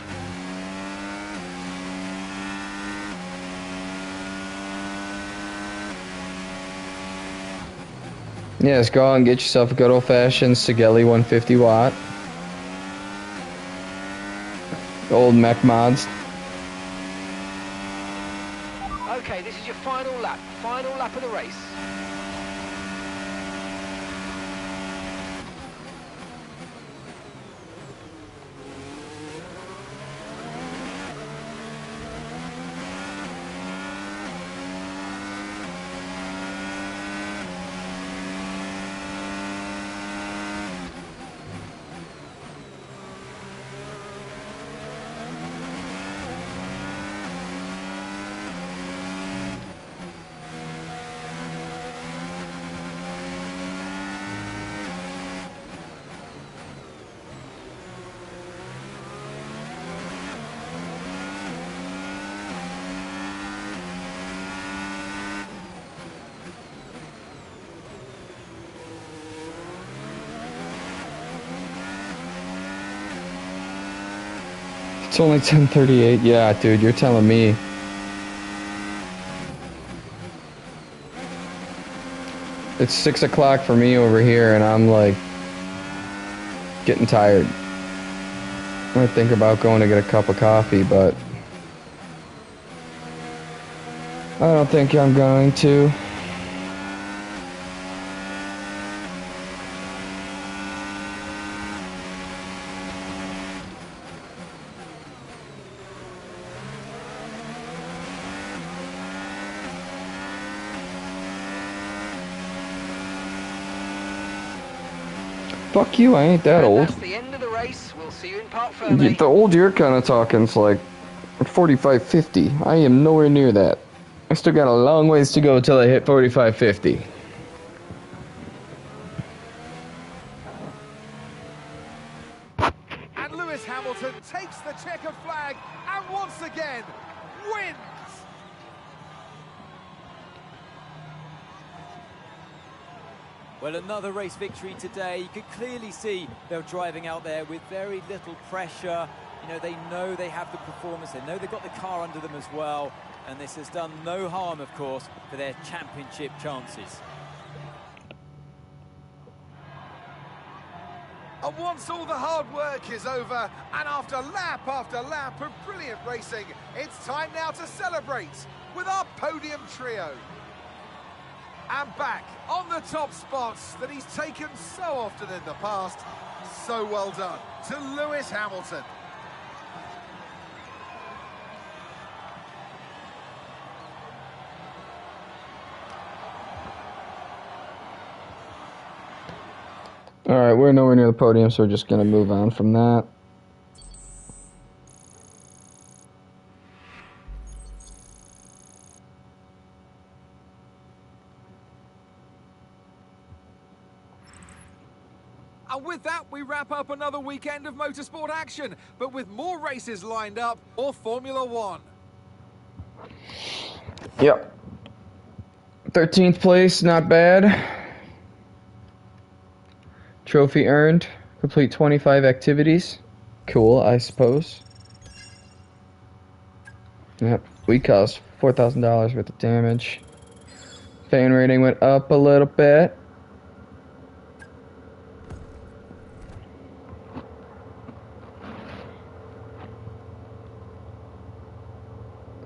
Speaker 1: Yes, go out and get yourself a good old-fashioned Sigelli 150 watt. Old mech mods.
Speaker 5: Okay, this is your final lap. Final lap of the race.
Speaker 1: It's only 10:38. Yeah, dude, you're telling me. It's 6 o'clock for me over here, and I'm like getting tired. I think about going to get a cup of coffee, but I don't think I'm going to. Fuck you, I ain't that
Speaker 5: And
Speaker 1: old.
Speaker 5: that's the end of the race. We'll see you in Parc Fermé.
Speaker 1: The old you're kind of talking's like 45, 50. I am nowhere near that. I still got a long ways to go till I hit 45, 50.
Speaker 4: And Lewis Hamilton takes the checkered flag and once again wins.
Speaker 6: Well, another race victory today. You could clearly see they're driving out there with very little pressure. You know, they know they have the performance. They know they've got the car under them as well. And this has done no harm, of course, for their championship chances.
Speaker 4: And once all the hard work is over, and after lap of brilliant racing, it's time now to celebrate with our podium trio. And back on the top spots that he's taken so often in the past. So well done to Lewis Hamilton.
Speaker 1: Alright, we're nowhere near the podium, so we're just gonna move on from that.
Speaker 4: And with that, we wrap up another weekend of motorsport action, but with more races lined up for Formula One.
Speaker 1: Yep. 13th place, not bad. Trophy earned. Complete 25 activities. Cool, I suppose. Yep, we caused $4,000 worth of damage. Fan rating went up a little bit.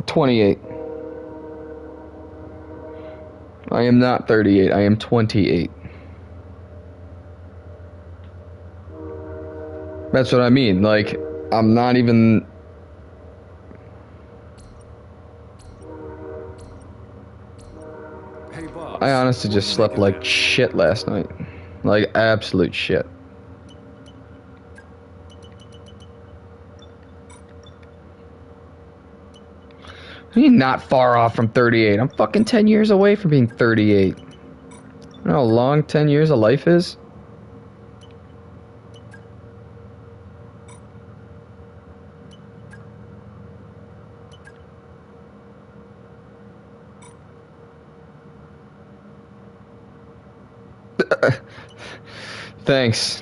Speaker 1: $28. I am not 38, I am 28. That's what I mean, like, I'm not even...
Speaker 3: Hey, boss.
Speaker 1: I honestly just slept like shit last night. Like, absolute shit. You're not far off from 38. I'm fucking 10 years away from being 38. You know how long 10 years of life is? Thanks.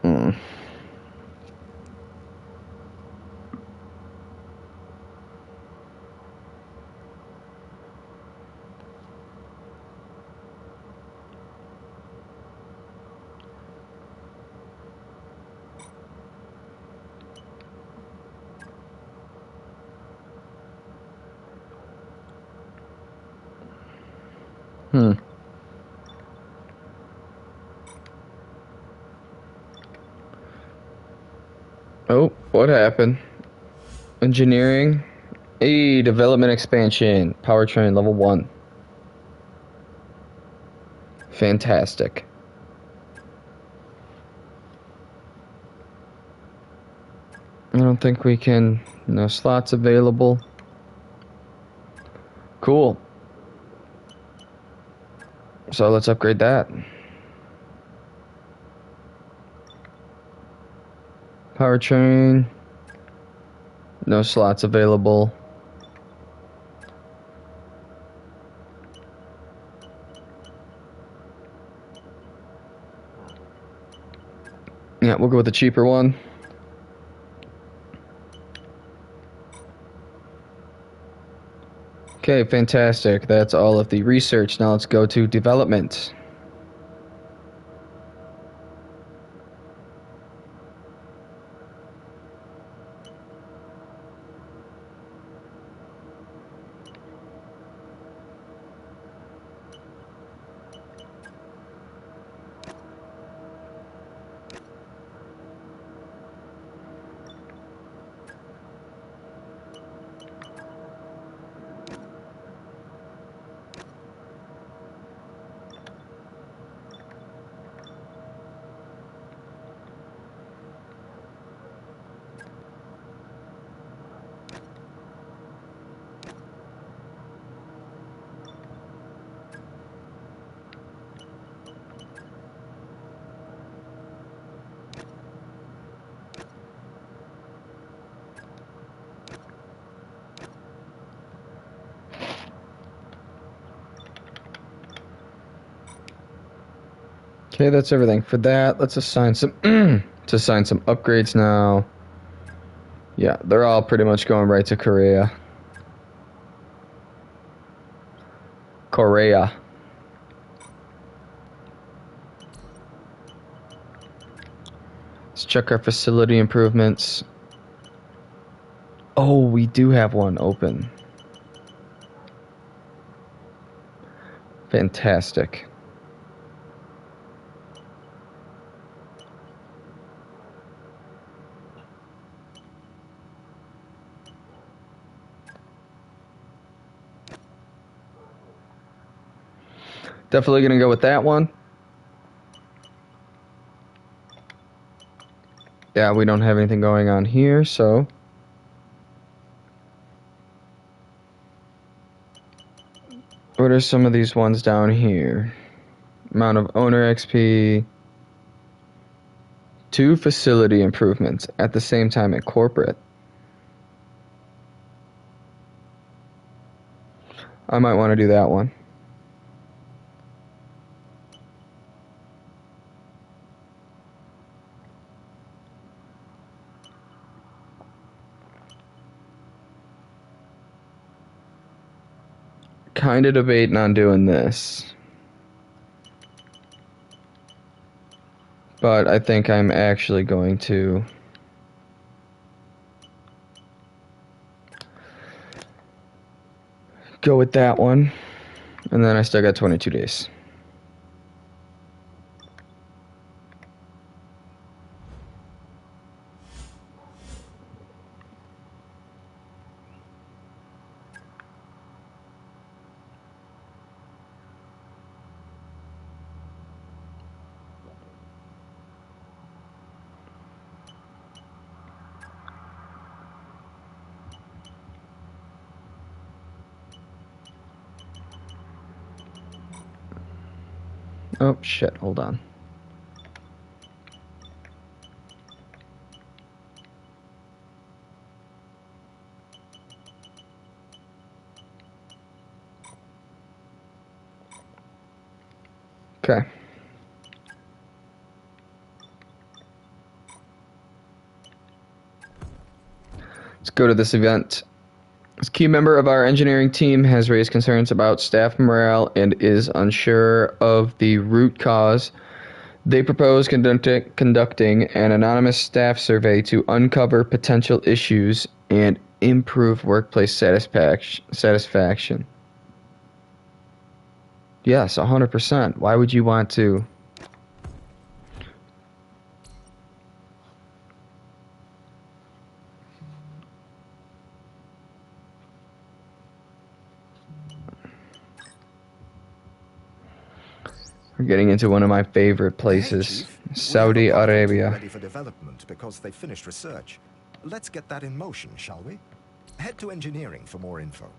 Speaker 1: Hmm. Hmm. Oh, what happened? Engineering. A development expansion. Powertrain level 1. Fantastic. I don't think we can... No slots available. Cool. So let's upgrade that. Powertrain. No slots available. Yeah, we'll go with the cheaper one. Okay, fantastic. That's all of the research. Now let's go to development. Okay, that's everything for that. Let's assign some to assign some upgrades now. Yeah, they're all pretty much going right to Korea. Korea. Let's check our facility improvements. Oh, we do have one open. Fantastic. Definitely going to go with that one. Yeah, we don't have anything going on here, so... What are some of these ones down here? Amount of owner XP. 2 facility improvements at the same time at corporate. I might want to do that one. Kind of debating on doing this. But I think I'm actually going to go with that one. And then I still got 22 days. Oh, shit, hold on. Okay. Let's go to this event. This key member of our engineering team has raised concerns about staff morale and is unsure of the root cause. They propose conducting an anonymous staff survey to uncover potential issues and improve workplace satisfaction. Yes, 100%. Why would you want to? We're getting into one of my favorite places,
Speaker 2: Hey, Chief.
Speaker 1: Saudi
Speaker 2: We have a pilot
Speaker 1: Arabia.
Speaker 2: ready for development because they finished research. Let's get that in motion, shall we? Head to engineering for more info.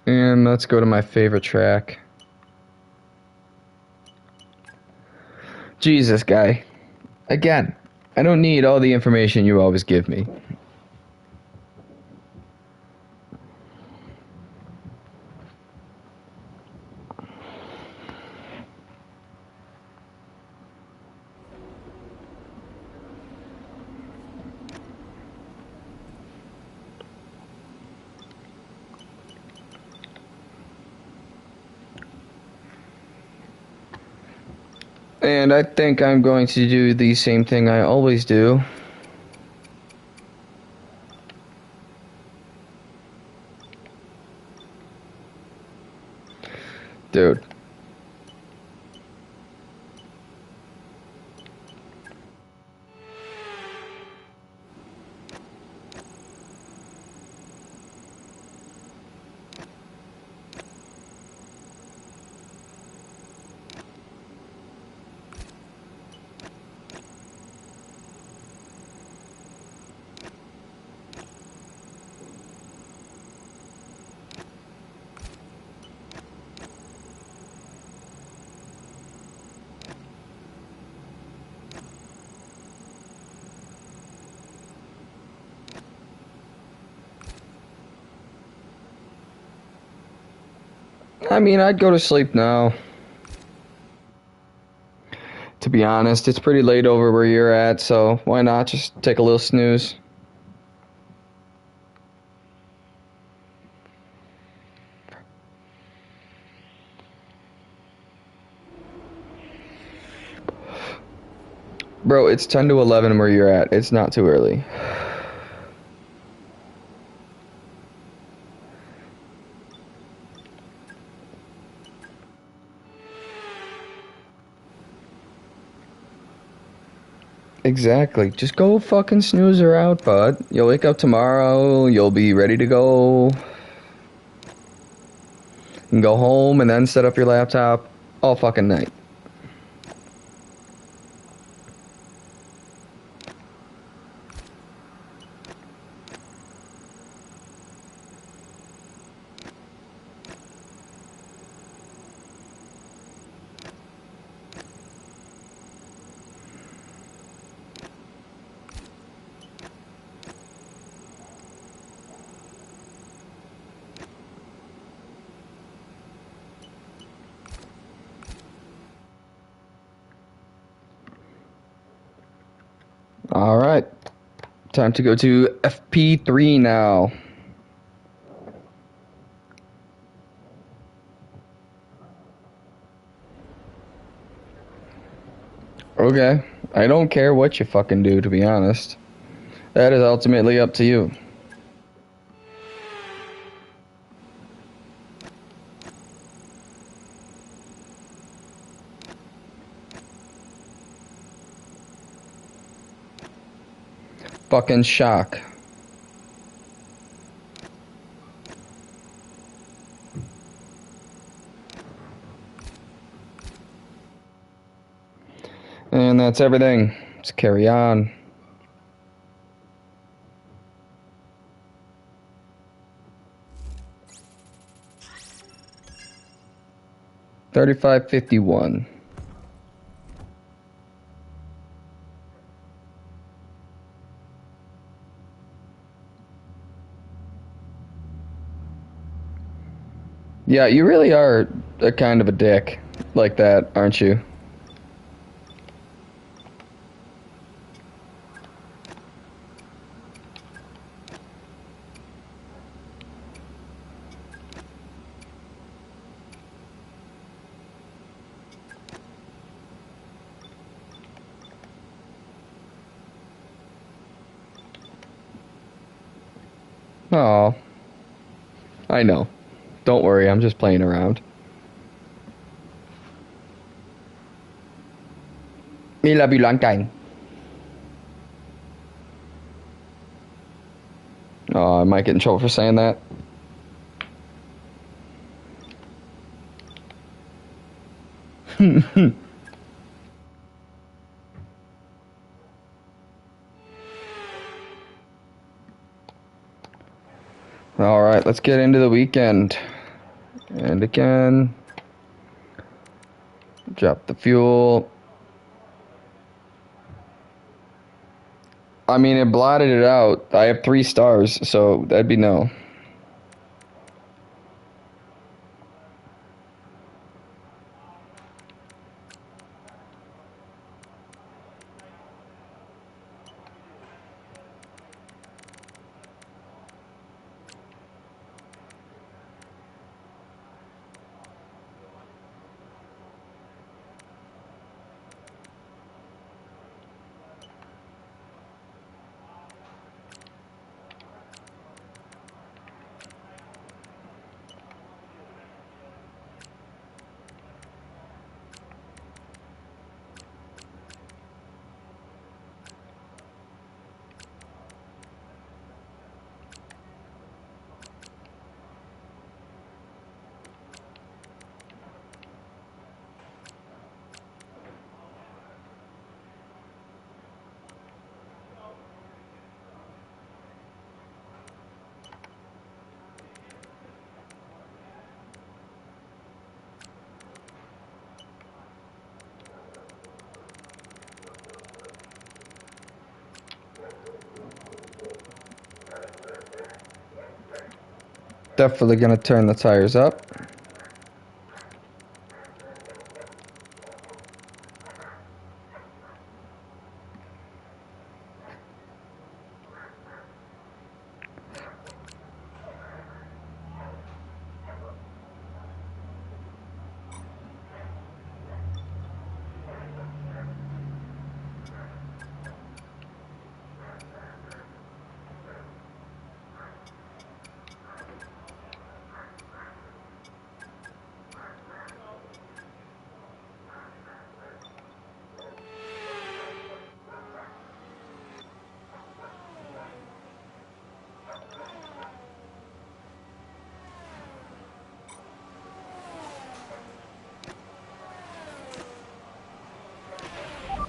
Speaker 1: And let's go to my favorite track. Jesus, guy. Again, I don't need all the information you always give me. And I think I'm going to do the same thing I always do. Dude. I mean, I'd go to sleep now. To be honest, it's pretty late over where you're at, so why not just take a little snooze? Bro, it's 10 to 11 where you're at. It's not too early. Exactly. Just go fucking snooze her out, bud. You'll wake up tomorrow, you'll be ready to go. You can go home and then set up your laptop all fucking night. Alright. Time to go to FP3 now. Okay. I don't care what you fucking do, to be honest. That is ultimately up to you. Fucking shock. And that's everything. Let's carry on. $35.51. Yeah, you really are a kind of a dick like that, aren't you? Oh, I know. Don't worry, I'm just playing around. Me love you long time. Oh, I might get in trouble for saying that. Alright, let's get into the weekend. And again. Drop the fuel. I mean, it blotted it out. I have 3 stars, so that'd be no. Definitely gonna turn the tires up.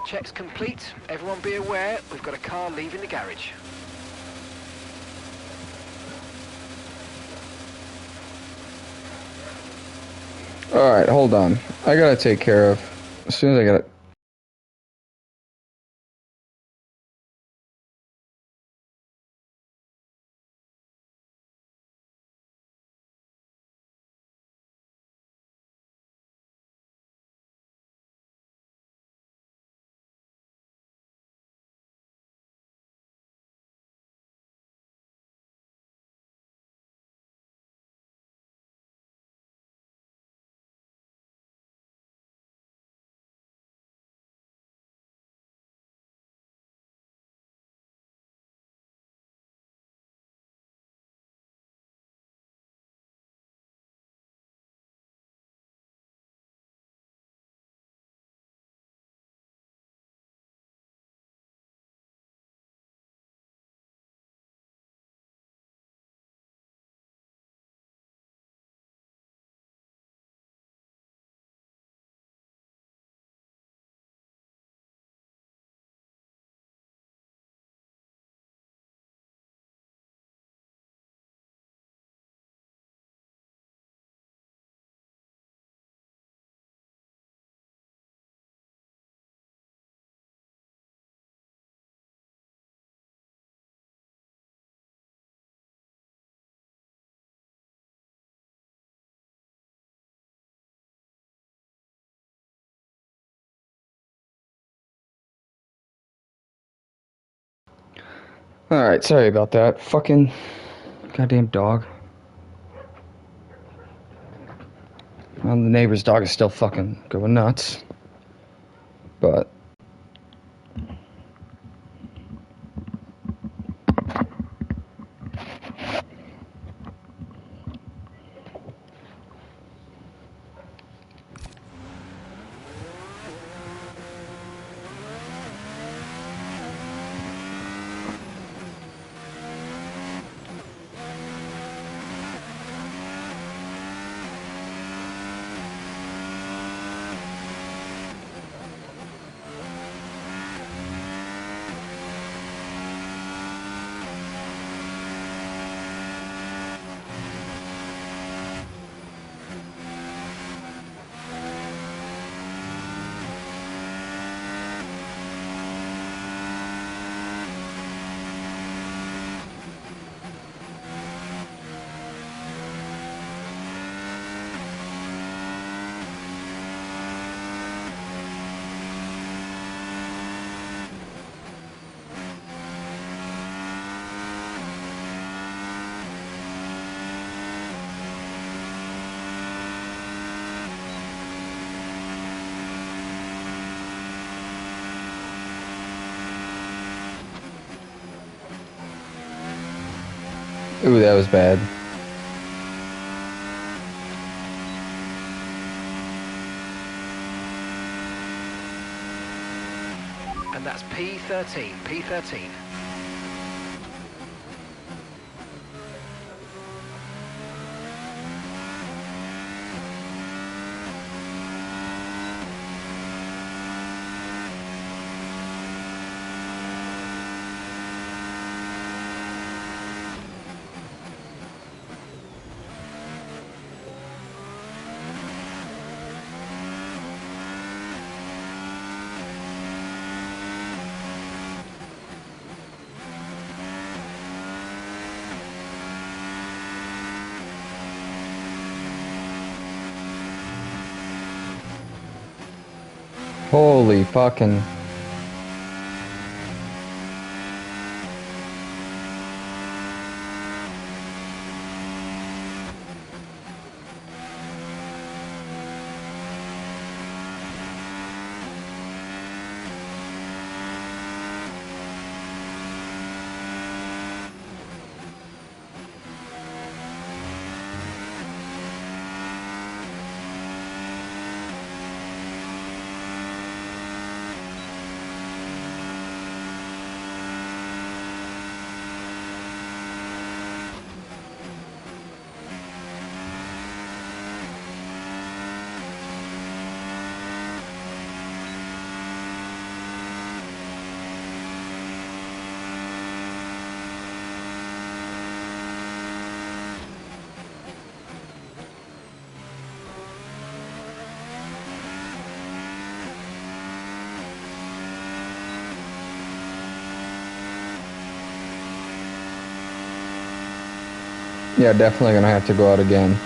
Speaker 5: Check's complete. Everyone be aware, we've got a car leaving the garage.
Speaker 1: Alright, hold on. I gotta take care of. As soon as I get it. Alright, sorry about that. Fucking goddamn dog. Well, the neighbor's dog is still fucking going nuts. But Ooh, that was bad.
Speaker 5: And that's P13, P13.
Speaker 1: Holy fucking... Yeah, definitely gonna have to go out again.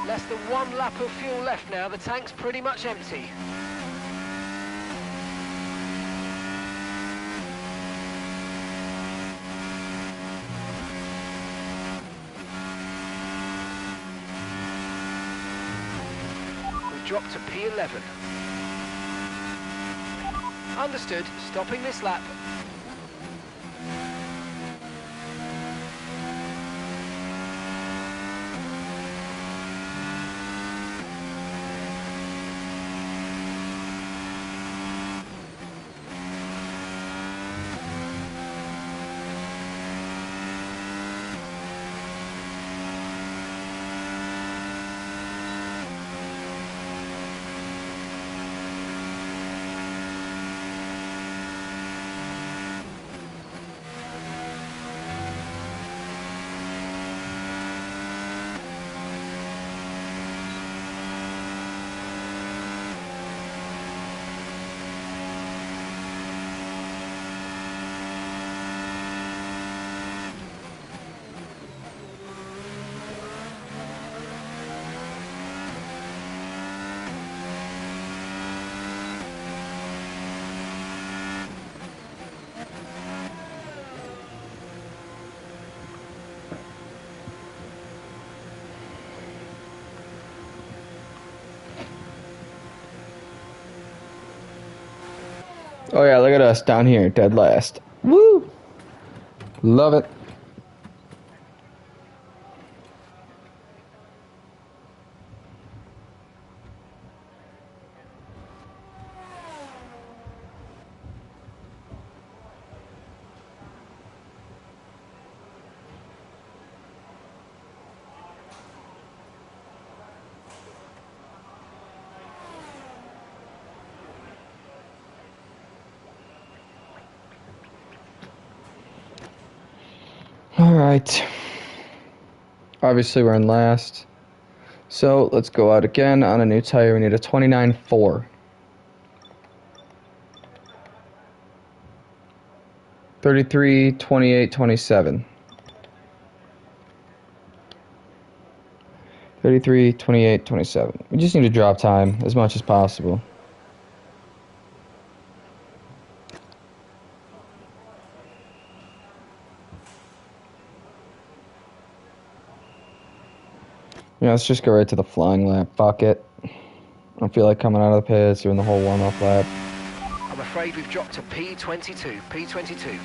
Speaker 5: Less than 1 lap of fuel left now. The tank's pretty much empty. We've dropped to P11. Understood. Stopping this lap.
Speaker 1: Oh yeah, look at us down here, dead last. Woo! Love it. Alright. Obviously we're in last. So let's go out again on a new tire. We need a 29.4. 33, 28, 27. 33, 28, 27. We just need to drop time as much as possible. Yeah, let's just go right to the flying lap. Fuck it. don't feel like coming out of the pits, doing the whole warm-up lap.
Speaker 5: I'm afraid we've dropped to P22. P22.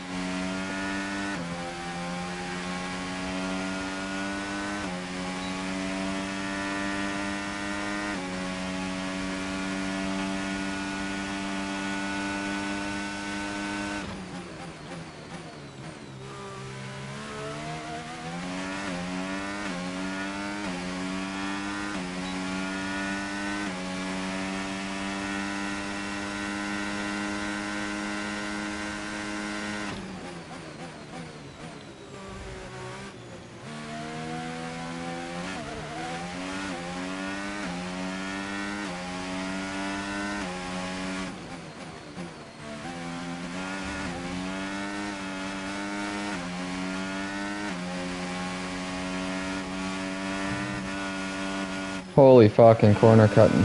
Speaker 1: Holy fucking corner cutting.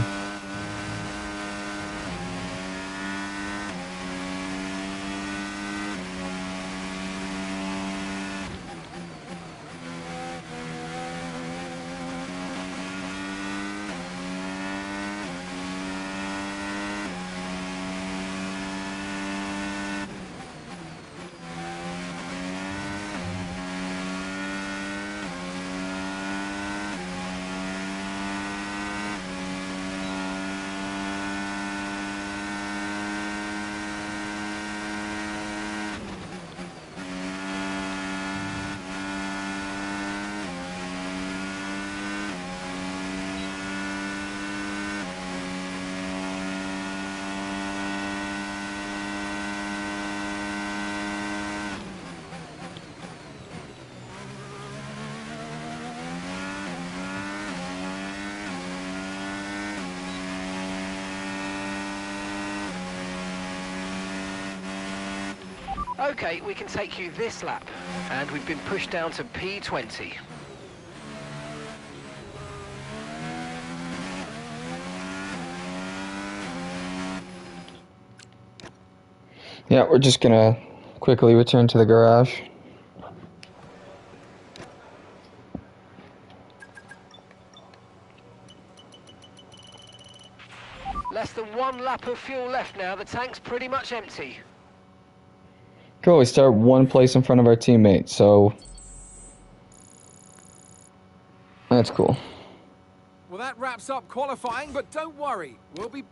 Speaker 5: Okay, we can take you this lap, and we've been pushed down to P20.
Speaker 1: Yeah, we're just gonna quickly return to the garage.
Speaker 5: Less than one lap of fuel left now. The tank's pretty much empty.
Speaker 1: Cool, we start one place in front of our teammate, so that's cool.
Speaker 4: Well, that wraps up qualifying, but don't worry, we'll be...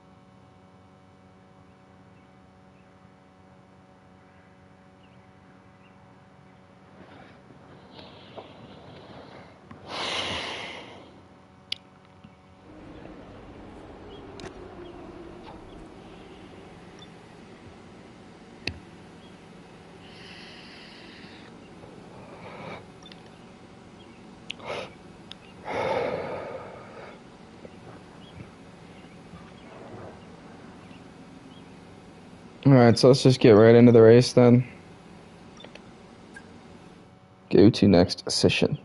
Speaker 1: Alright, so let's just get right into the race then. Go to next session.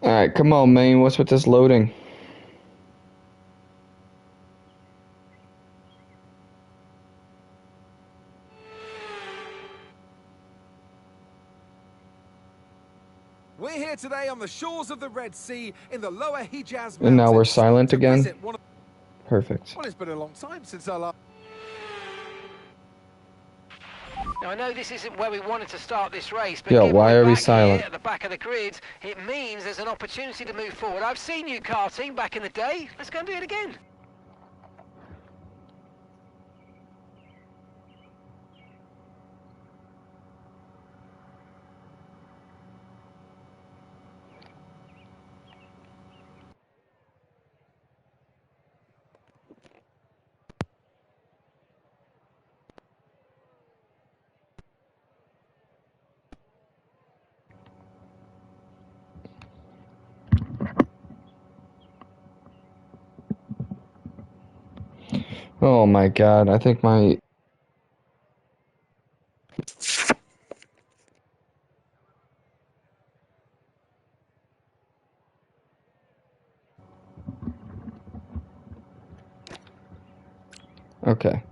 Speaker 1: Alright, come on, man. What's with this loading?
Speaker 4: We're here today on the shores of the Red Sea in the lower Hijaz Mountains.
Speaker 1: And now we're silent
Speaker 4: to
Speaker 1: again?
Speaker 4: visit one of...
Speaker 1: Perfect.
Speaker 4: Well, it's been a long time since I last...
Speaker 5: Now, I know this isn't where we wanted to start this race, but
Speaker 1: Yo,
Speaker 5: given
Speaker 1: why
Speaker 5: we're
Speaker 1: are we
Speaker 5: back
Speaker 1: silent?
Speaker 5: here at the back of the grid, it means there's an opportunity to move forward. I've seen you karting back in the day. Let's go and do it again.
Speaker 1: Oh my god, I think my... Okay.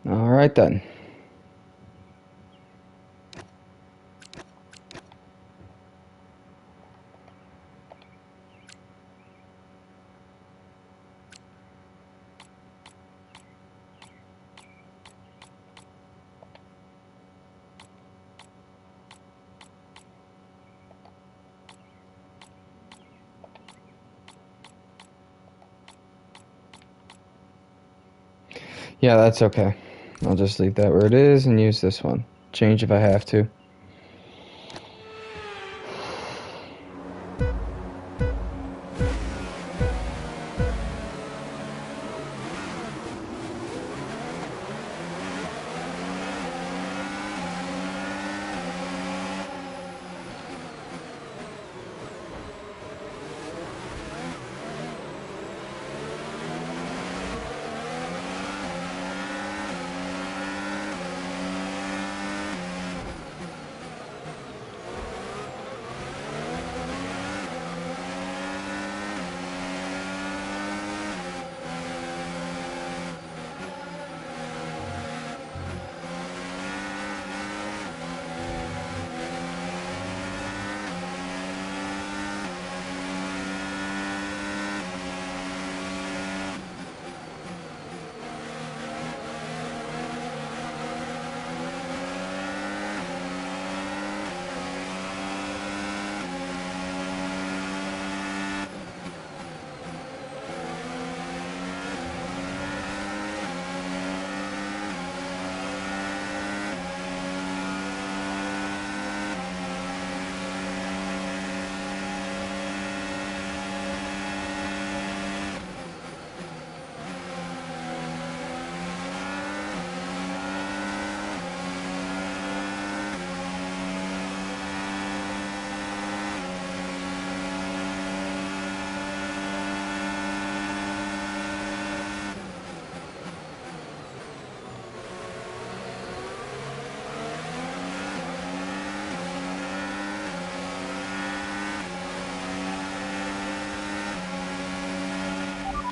Speaker 1: All right then. Yeah, that's okay. I'll just leave that where it is and use this one. Change if I have to.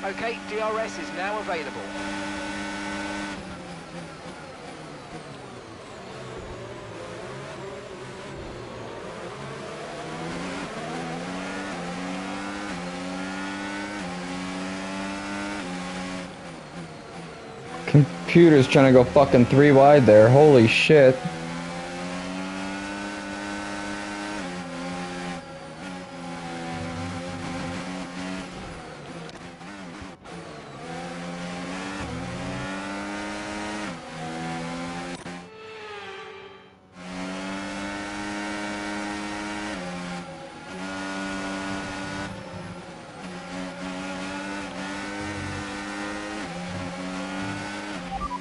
Speaker 5: Okay, DRS is now available.
Speaker 1: Computer's trying to go fucking 3 wide there. Holy shit.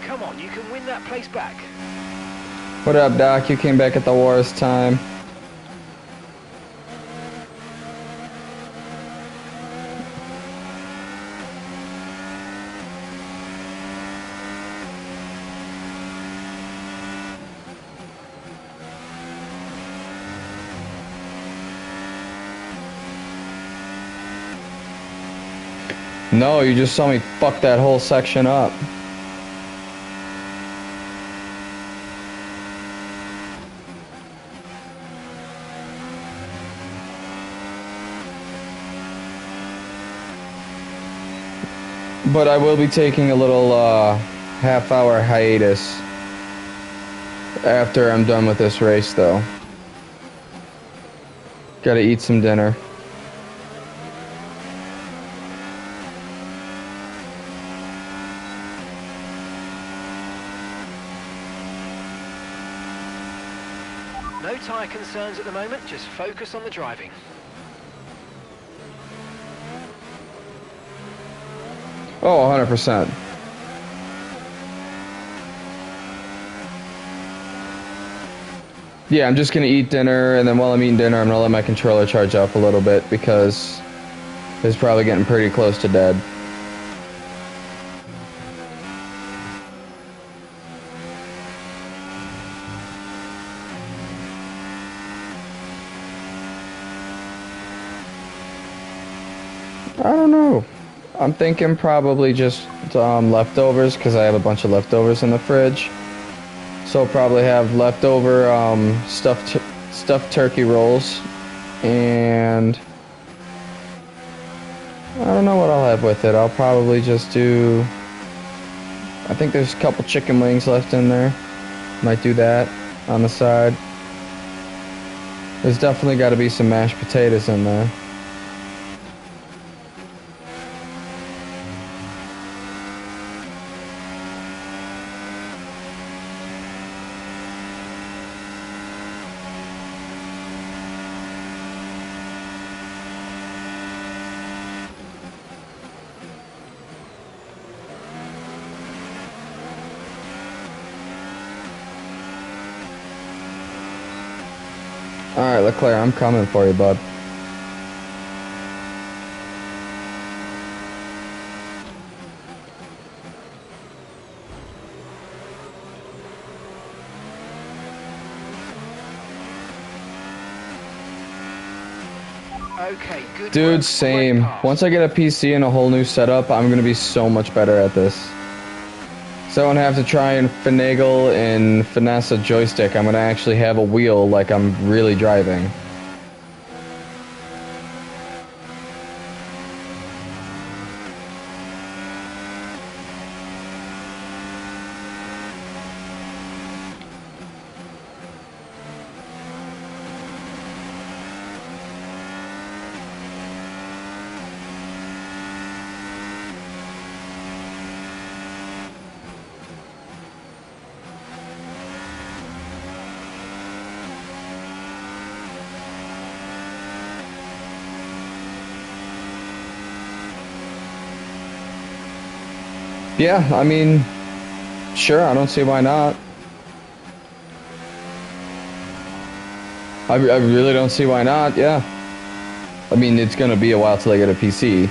Speaker 5: Come on, you can win that place back.
Speaker 1: What up, Doc? You came back at the worst time. No, you just saw me fuck that whole section up. But I will be taking a little half-hour hiatus after I'm done with this race, though. Gotta eat some dinner.
Speaker 5: No tyre concerns at the moment, just focus on the driving.
Speaker 1: Oh, 100%. Yeah, I'm just gonna eat dinner, and then while I'm eating dinner, I'm gonna let my controller charge up a little bit because it's probably getting pretty close to dead. I don't know. I'm thinking probably just leftovers because I have a bunch of leftovers in the fridge. So I'll probably have leftover stuffed turkey rolls, and I don't know what I'll have with it. I'll probably just do. I think there's a couple chicken wings left in there. Might do that on the side. There's definitely got to be some mashed potatoes in there. Alright, Leclerc, I'm coming for you, bud.
Speaker 5: Okay, good
Speaker 1: Dude,
Speaker 5: work.
Speaker 1: same.
Speaker 5: Great pass.
Speaker 1: Once I get a PC and a whole new setup, I'm gonna be so much better at this. So I don't have to try and finagle and finesse a joystick. I'm gonna actually have a wheel like I'm really driving. Yeah, I mean, sure, I don't see why not. I really don't see why not, yeah. I mean, it's gonna be a while till I get a PC.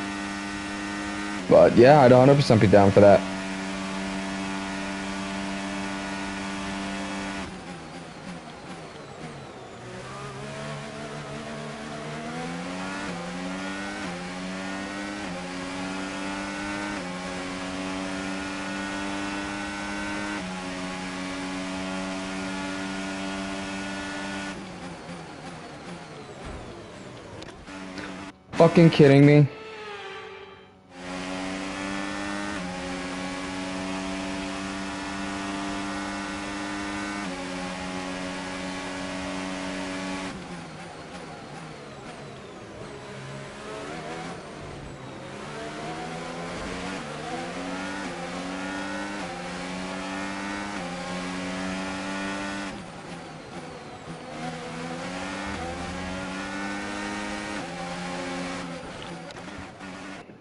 Speaker 1: But yeah, I'd 100% be down for that. Fucking kidding me?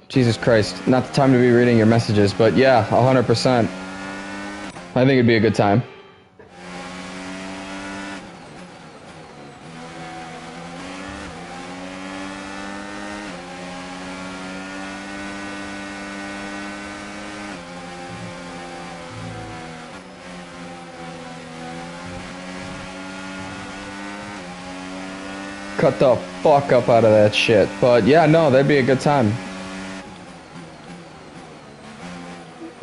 Speaker 1: Jesus Christ, not the time to be reading your messages, but yeah, 100%. I think it'd be a good time. Cut the fuck up out of that shit. But yeah, no, that'd be a good time.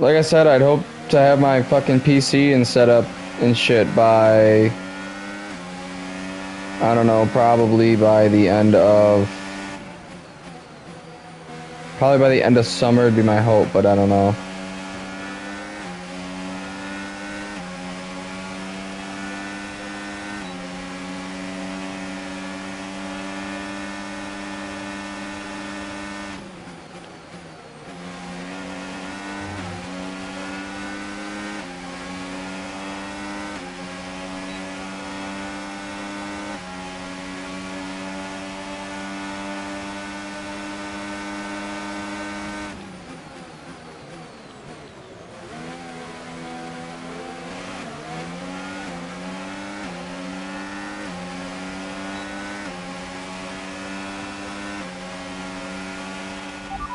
Speaker 1: Like I said, I'd hope to have my fucking PC and setup and shit by, I don't know, probably by the end of Probably by the end of summer would be my hope, but I don't know.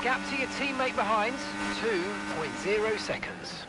Speaker 5: Gap to your teammate behind, 2.0 seconds.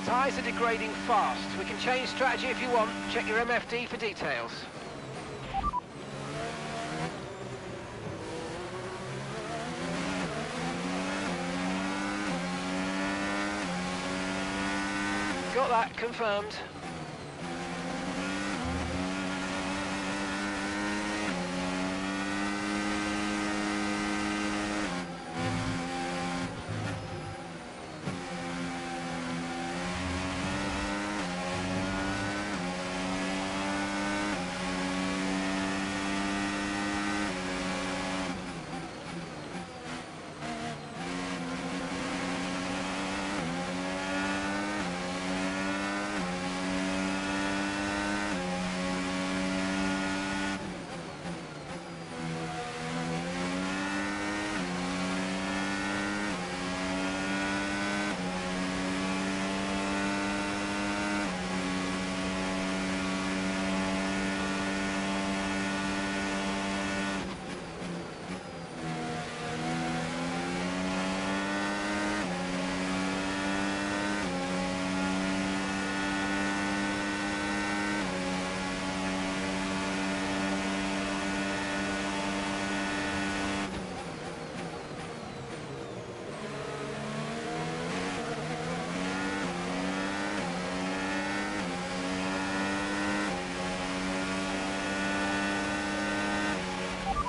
Speaker 5: Tyres are degrading fast. We can change strategy if you want. Check your MFD for details. Got that confirmed.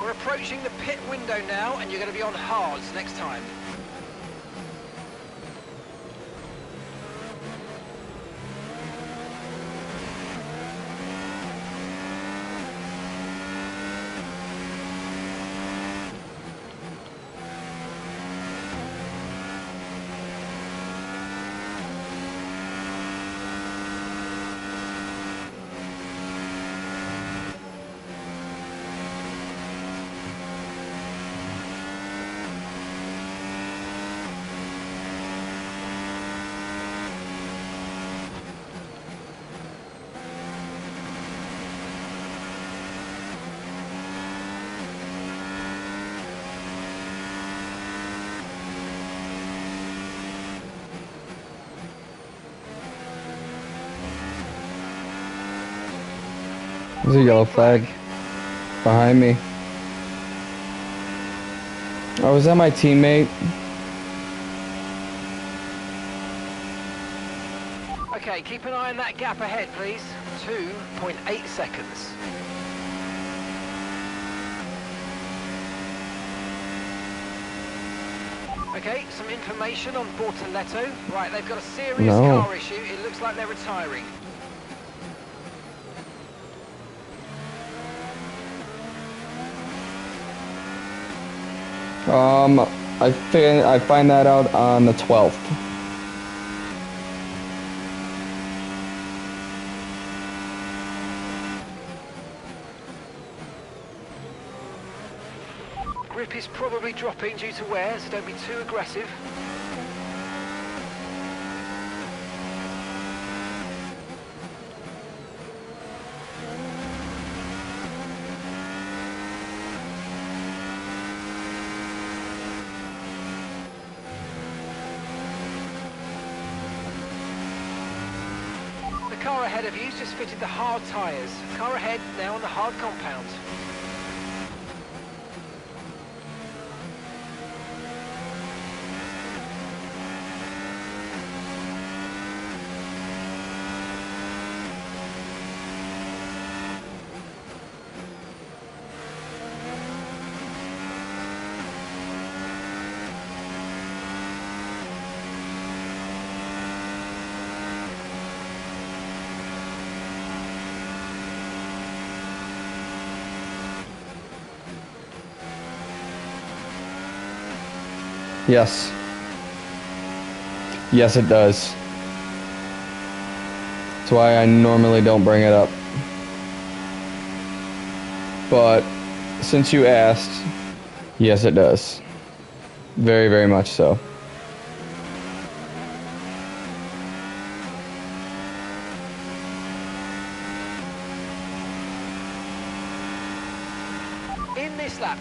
Speaker 5: We're approaching the pit window now, and you're going to be on hards next time.
Speaker 1: There's a yellow flag behind me. Oh, was that my teammate?
Speaker 5: Okay, keep an eye on that gap ahead, please. 2.8 seconds. Okay, some information on Bortoletto. Right, they've got a serious
Speaker 1: No.
Speaker 5: car issue. It looks like they're retiring.
Speaker 1: I find that out on the 12th.
Speaker 5: Grip is probably dropping due to wear, so don't be too aggressive. The car ahead of you's just fitted the hard tyres. Car ahead now on the hard compound.
Speaker 1: Yes. Yes, it does. That's why I normally don't bring it up. But since you asked, yes, it does. Very, very much so.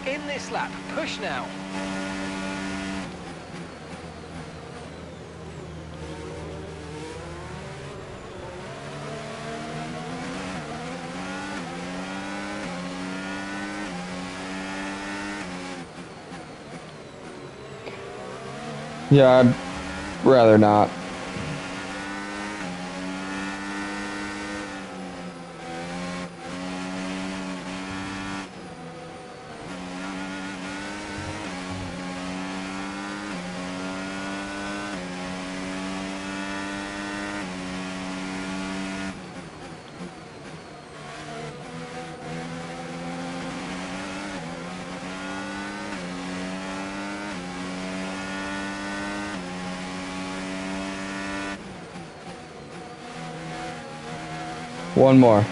Speaker 5: In this lap, push now.
Speaker 1: Yeah, I'd rather not. One more.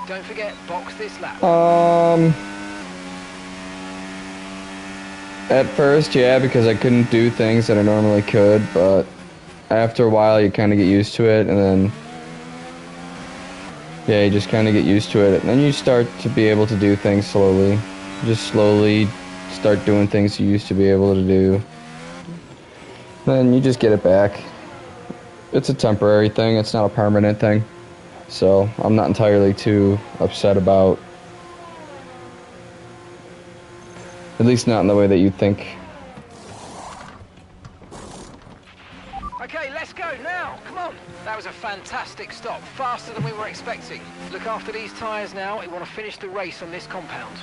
Speaker 5: Don't forget, box this lap.
Speaker 1: At first, yeah, because I couldn't do things that I normally could, but after a while you kind of get used to it, and then, yeah, you just kind of get used to it, and then you start to be able to do things slowly. Just slowly start doing things you used to be able to do. Then you just get it back. It's a temporary thing, it's not a permanent thing. So I'm not entirely too upset about, at least not in the way that you think.
Speaker 5: Okay, let's go now. Come on. That was a fantastic stop. Faster than we were expecting. Look after these tyres now. We want to finish the race on this compound.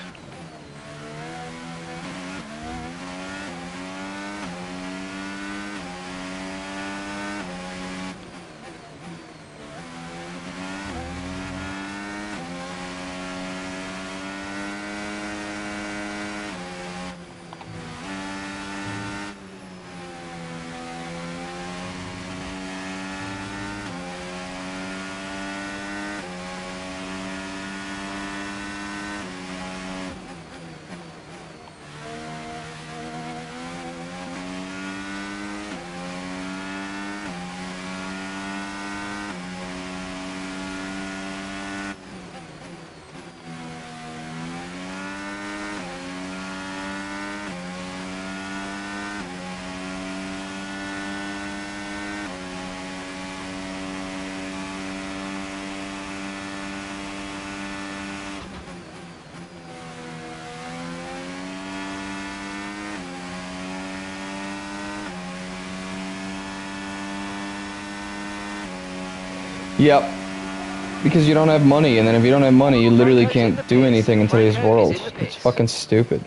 Speaker 1: Yep. Because you don't have money, and then if you don't have money, you literally
Speaker 5: Franco's in the
Speaker 1: can't do
Speaker 5: pits.
Speaker 1: anything in today's
Speaker 5: Franco
Speaker 1: world.
Speaker 5: is in the
Speaker 1: It's
Speaker 5: pits.
Speaker 1: fucking stupid.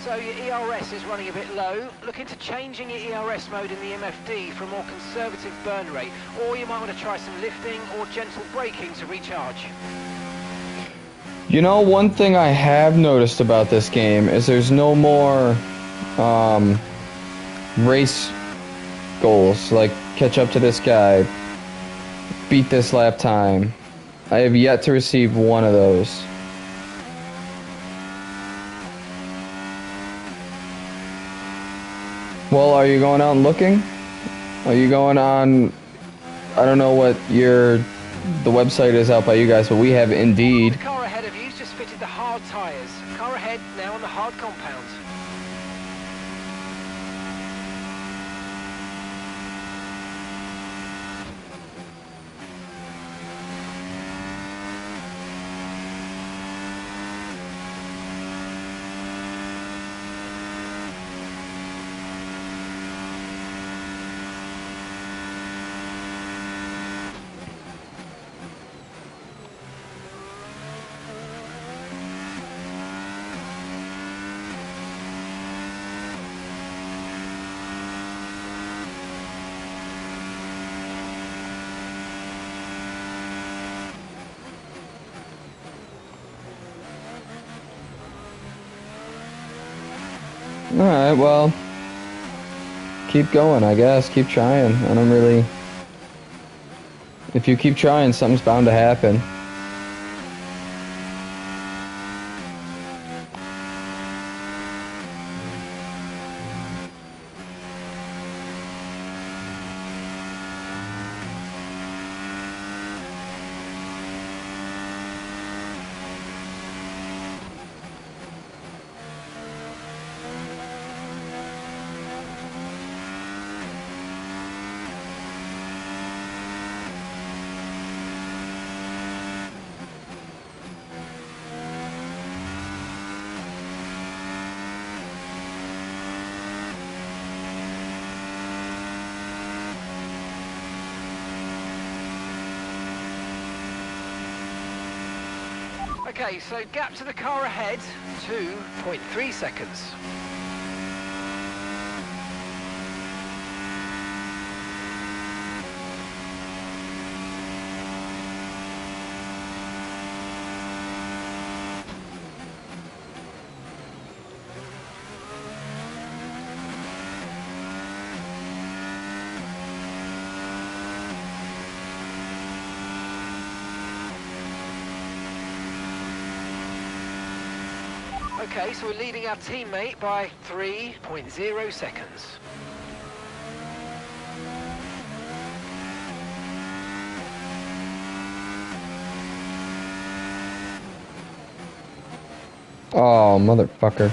Speaker 5: So your ERS is running a bit low. Look into changing your ERS mode in the MFD for a more conservative burn rate, or you might want to try some lifting or gentle braking to recharge.
Speaker 1: You know, one thing I have noticed about this game is there's no more race goals, like catch up to this guy, beat this lap time. I have yet to receive one of those. Well, are you going out and looking? Are you going on, I don't know what the website is out by you guys, but we have Indeed.
Speaker 5: The car ahead of you's just fitted the hard tyres. Car ahead now on the hard compound.
Speaker 1: Alright, well, keep going, I guess. Keep trying. I don't really... If you keep trying, something's bound to happen.
Speaker 5: Okay, so gap to the car ahead, 2.3 seconds. Okay, so we're leading our teammate by 3.0 seconds.
Speaker 1: Oh, motherfucker.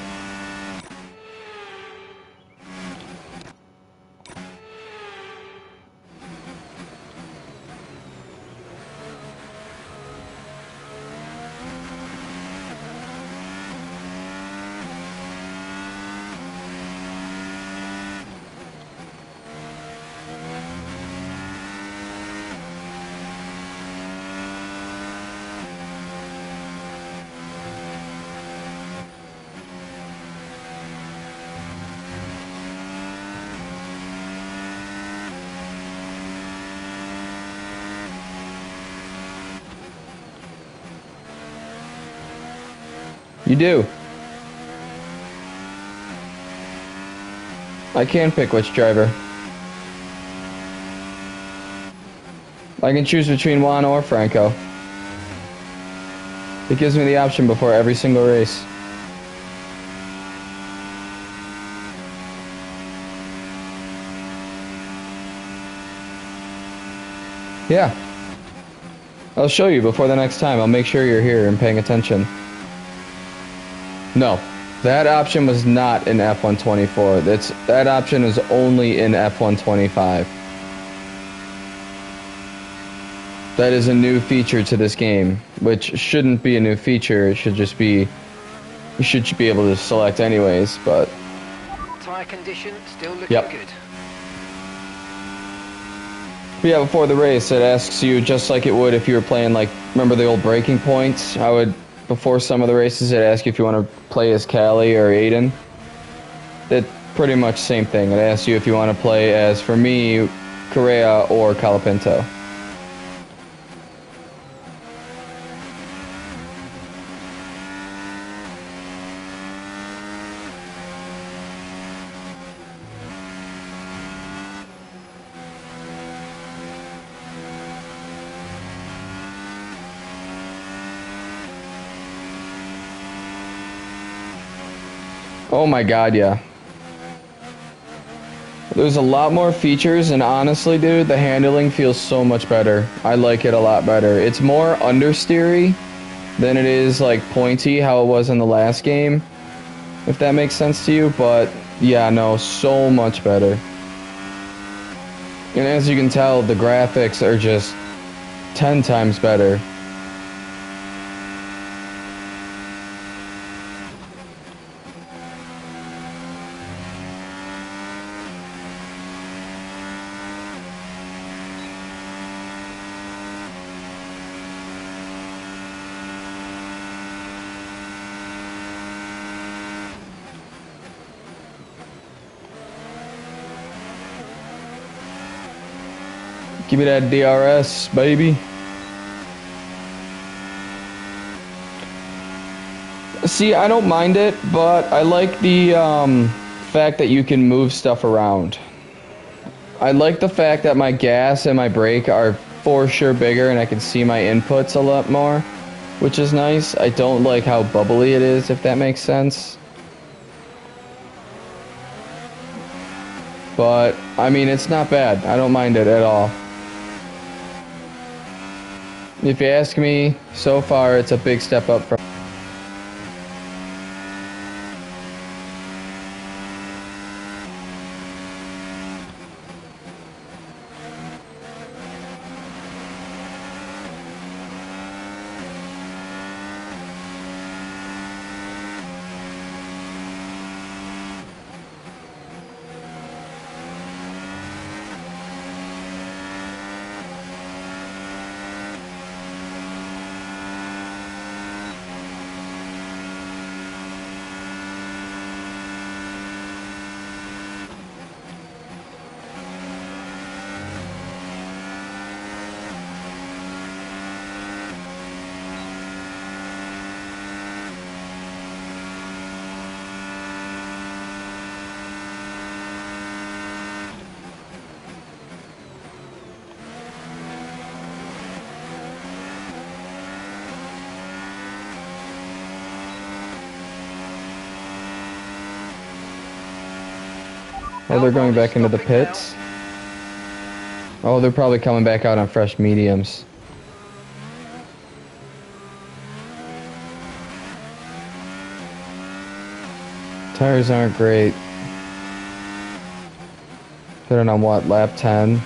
Speaker 1: You do. I can pick which driver. I can choose between Juan or Franco. It gives me the option before every single race. Yeah. I'll show you before the next time. I'll make sure you're here and paying attention. No, that option was not in F124. That option is only in F125. That is a new feature to this game, which shouldn't be a new feature. It should just be, you should be able to select anyways, but...
Speaker 5: Tyre condition still looking
Speaker 1: Yep.
Speaker 5: good.
Speaker 1: But yeah, before the race, it asks you just like it would if you were playing, like, remember the old breaking points? Before some of the races, it asks you if you want to play as Callie or Aiden. It's pretty much same thing. It asks you if you want to play as, for me, Correa or Colapinto. Oh my god, yeah. There's a lot more features, and honestly, dude, the handling feels so much better. I like it a lot better. It's more understeery than it is, like, pointy, how it was in the last game, if that makes sense to you, but yeah, no, so much better. And as you can tell, the graphics are just 10 times better. Give me that DRS, baby. See, I don't mind it, but I like the fact that you can move stuff around. I like the fact that my gas and my brake are for sure bigger and I can see my inputs a lot more, which is nice. I don't like how bubbly it is, if that makes sense. But, I mean, it's not bad. I don't mind it at all. If you ask me, so far it's a big step up from... Oh, they're going back into the pits. Oh, they're probably coming back out on fresh mediums. Tires aren't great. Putting on what, lap 10?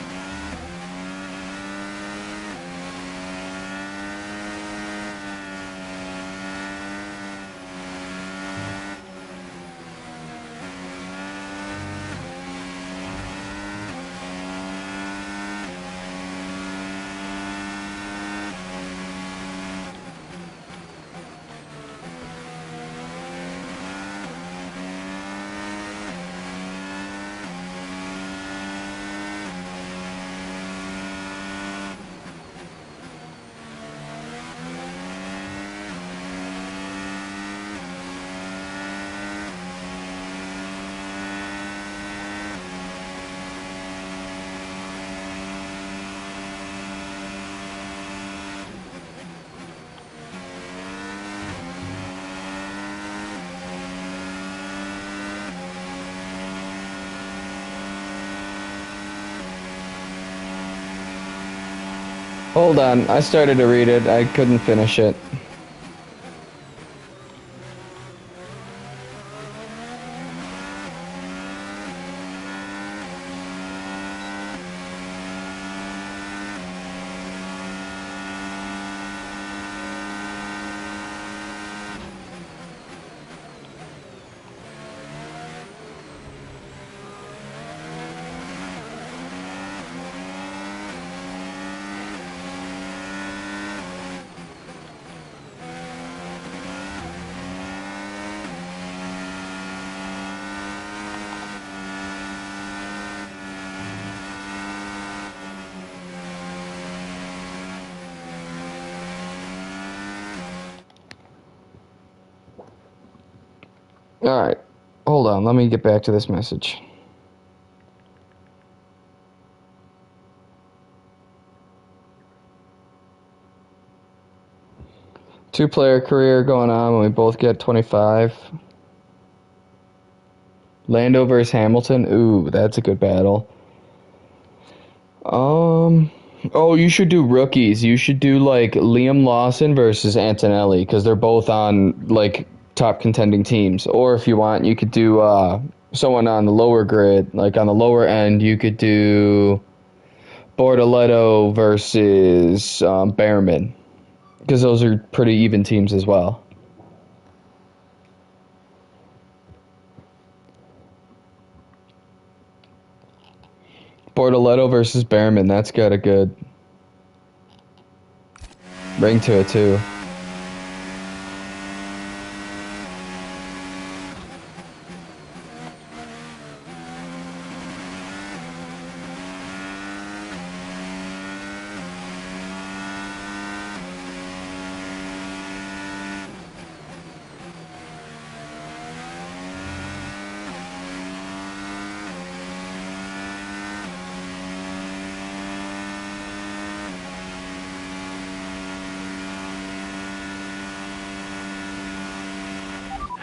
Speaker 1: Hold on, I started to read it. I couldn't finish it. All right. Hold on. Let me get back to this message. Two-player career going on when we both get 25. Lando versus Hamilton. Ooh, that's a good battle. Oh, you should do rookies. You should do like Liam Lawson versus Antonelli because they're both on like top contending teams. Or if you want, you could do someone on the lower grid, like on the lower end. You could do Bortoleto versus Behrman because those are pretty even teams as well. Bortoleto versus Behrman. That's got a good ring to it too.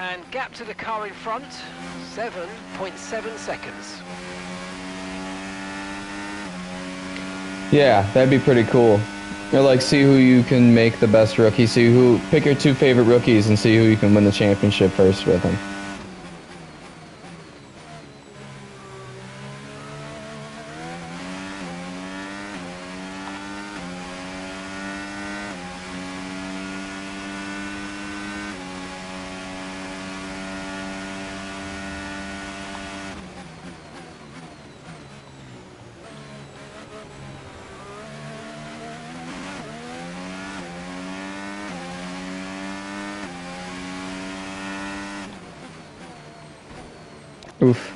Speaker 5: And gap to the car in front, 7.7 seconds.
Speaker 1: Yeah, that'd be pretty cool. Or like see who you can make the best rookie, pick your two favorite rookies and see who you can win the championship first with them. Oof.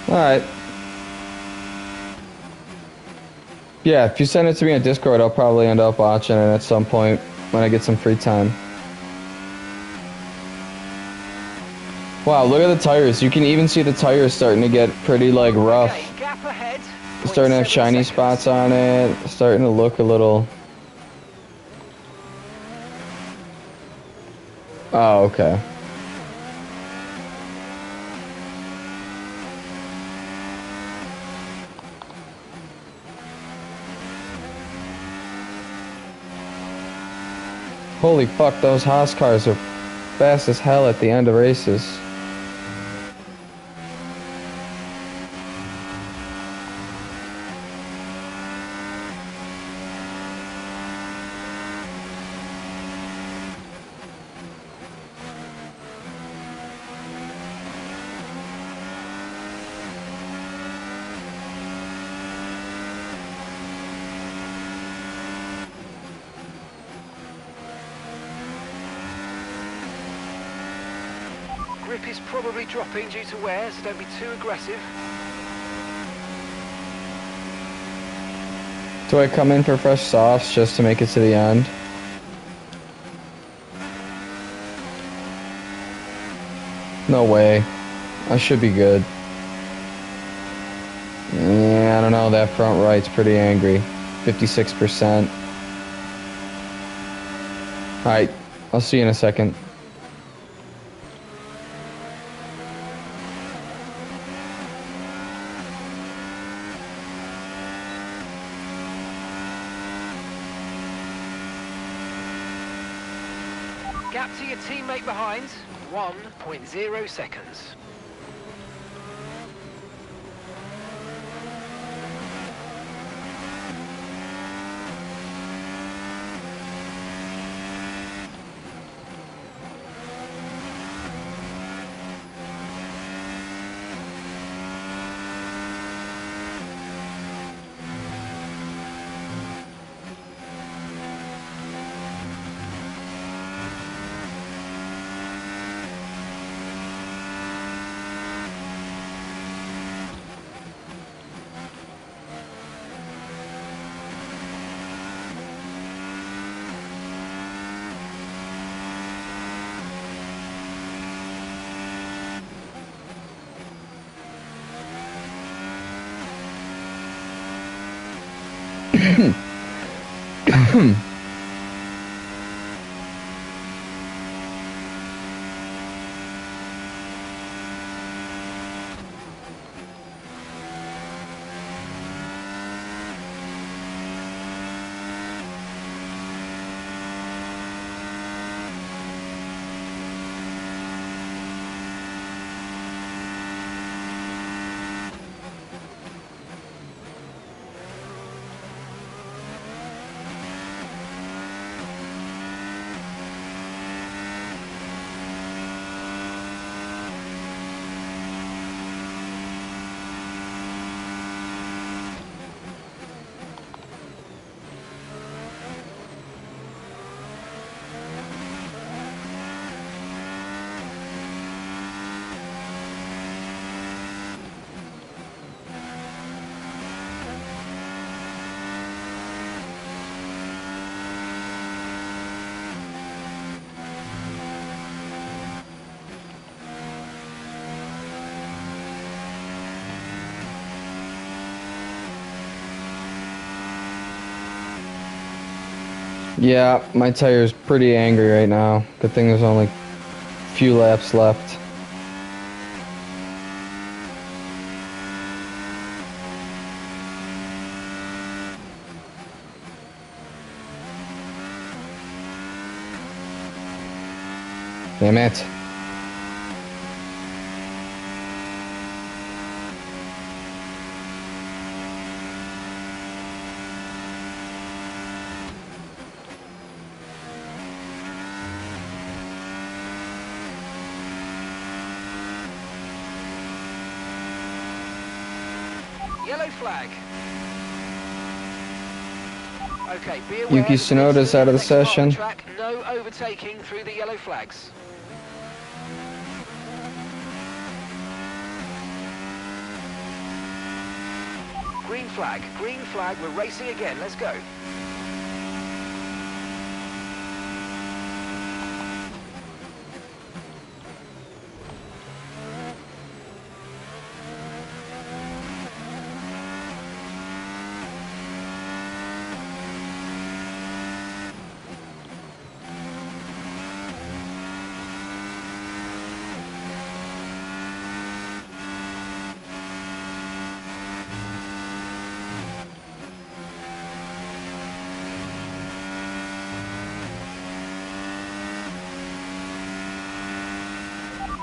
Speaker 1: Alright. Yeah, if you send it to me on Discord, I'll probably end up watching it at some point when I get some free time. Wow, look at the tires. You can even see the tires starting to get pretty, like, rough.
Speaker 5: Okay, gap ahead.
Speaker 1: Starting to have shiny spots on it. Starting to look a little... Oh, okay. Holy fuck, those Haas cars are fast as hell at the end of races.
Speaker 5: Grip is probably dropping due to wear, so don't be too aggressive.
Speaker 1: Do I come in for fresh softs just to make it to the end? No way. I should be good. Yeah, I don't know. That front right's pretty angry. 56%. Alright, I'll see you in a second.
Speaker 5: Gap to your teammate behind, 1.0 seconds.
Speaker 1: Yeah, my tire's pretty angry right now. Good thing there's only a few laps left. Damn it.
Speaker 5: Yellow flag. Okay, be aware.
Speaker 1: Yuki Tsunoda's out of the session.
Speaker 5: Track, no overtaking through the yellow flags. Green flag, we're racing again, let's go.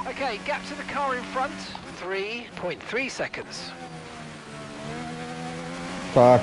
Speaker 5: Okay, gap to the car in front, 3.3 seconds.
Speaker 1: Fuck.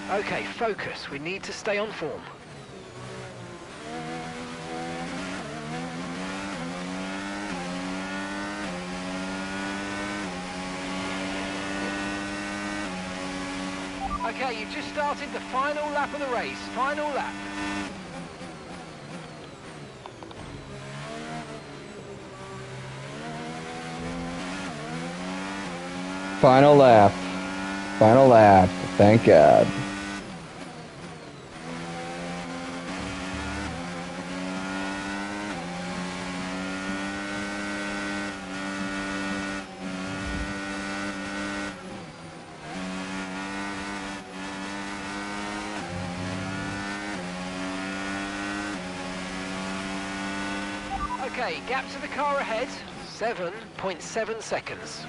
Speaker 5: Okay, focus. We need to stay on form. Okay, you've just started the final lap of the race. Final lap.
Speaker 1: Final lap. Final lap. Thank God.
Speaker 5: Okay, gap to the car ahead, 7.7 seconds.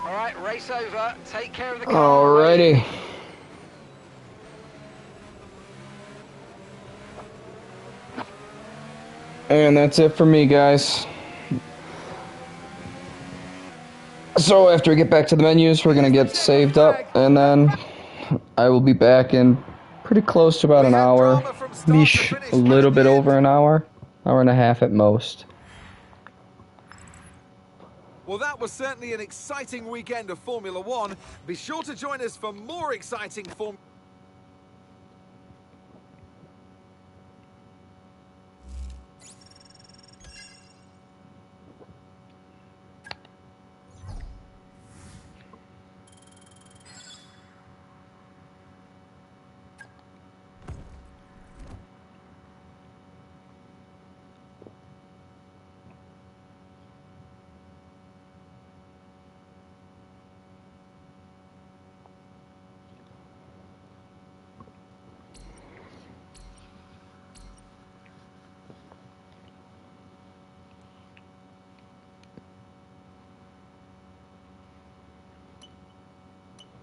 Speaker 5: All right, race over. Take care of the car.
Speaker 1: Alrighty. And that's it for me, guys. So after we get back to the menus, we're gonna get saved up, and then I will be back in pretty close to about an hour. Meesh, a little bit over an hour and a half at most.
Speaker 4: Well, that was certainly an exciting weekend of Formula One. Be sure to join us for more exciting Formula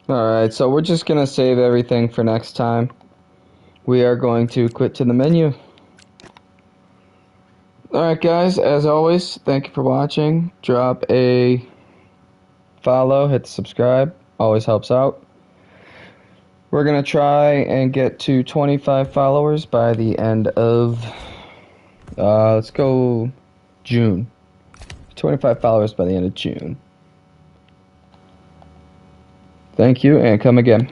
Speaker 1: Alright, so we're just gonna save everything for next time. We are going to quit to the menu. Alright guys, as always, thank you for watching. Drop a follow, hit the subscribe, always helps out. We're gonna try and get to 25 followers by the end of, let's go June. 25 followers by the end of June. Thank you, and come again.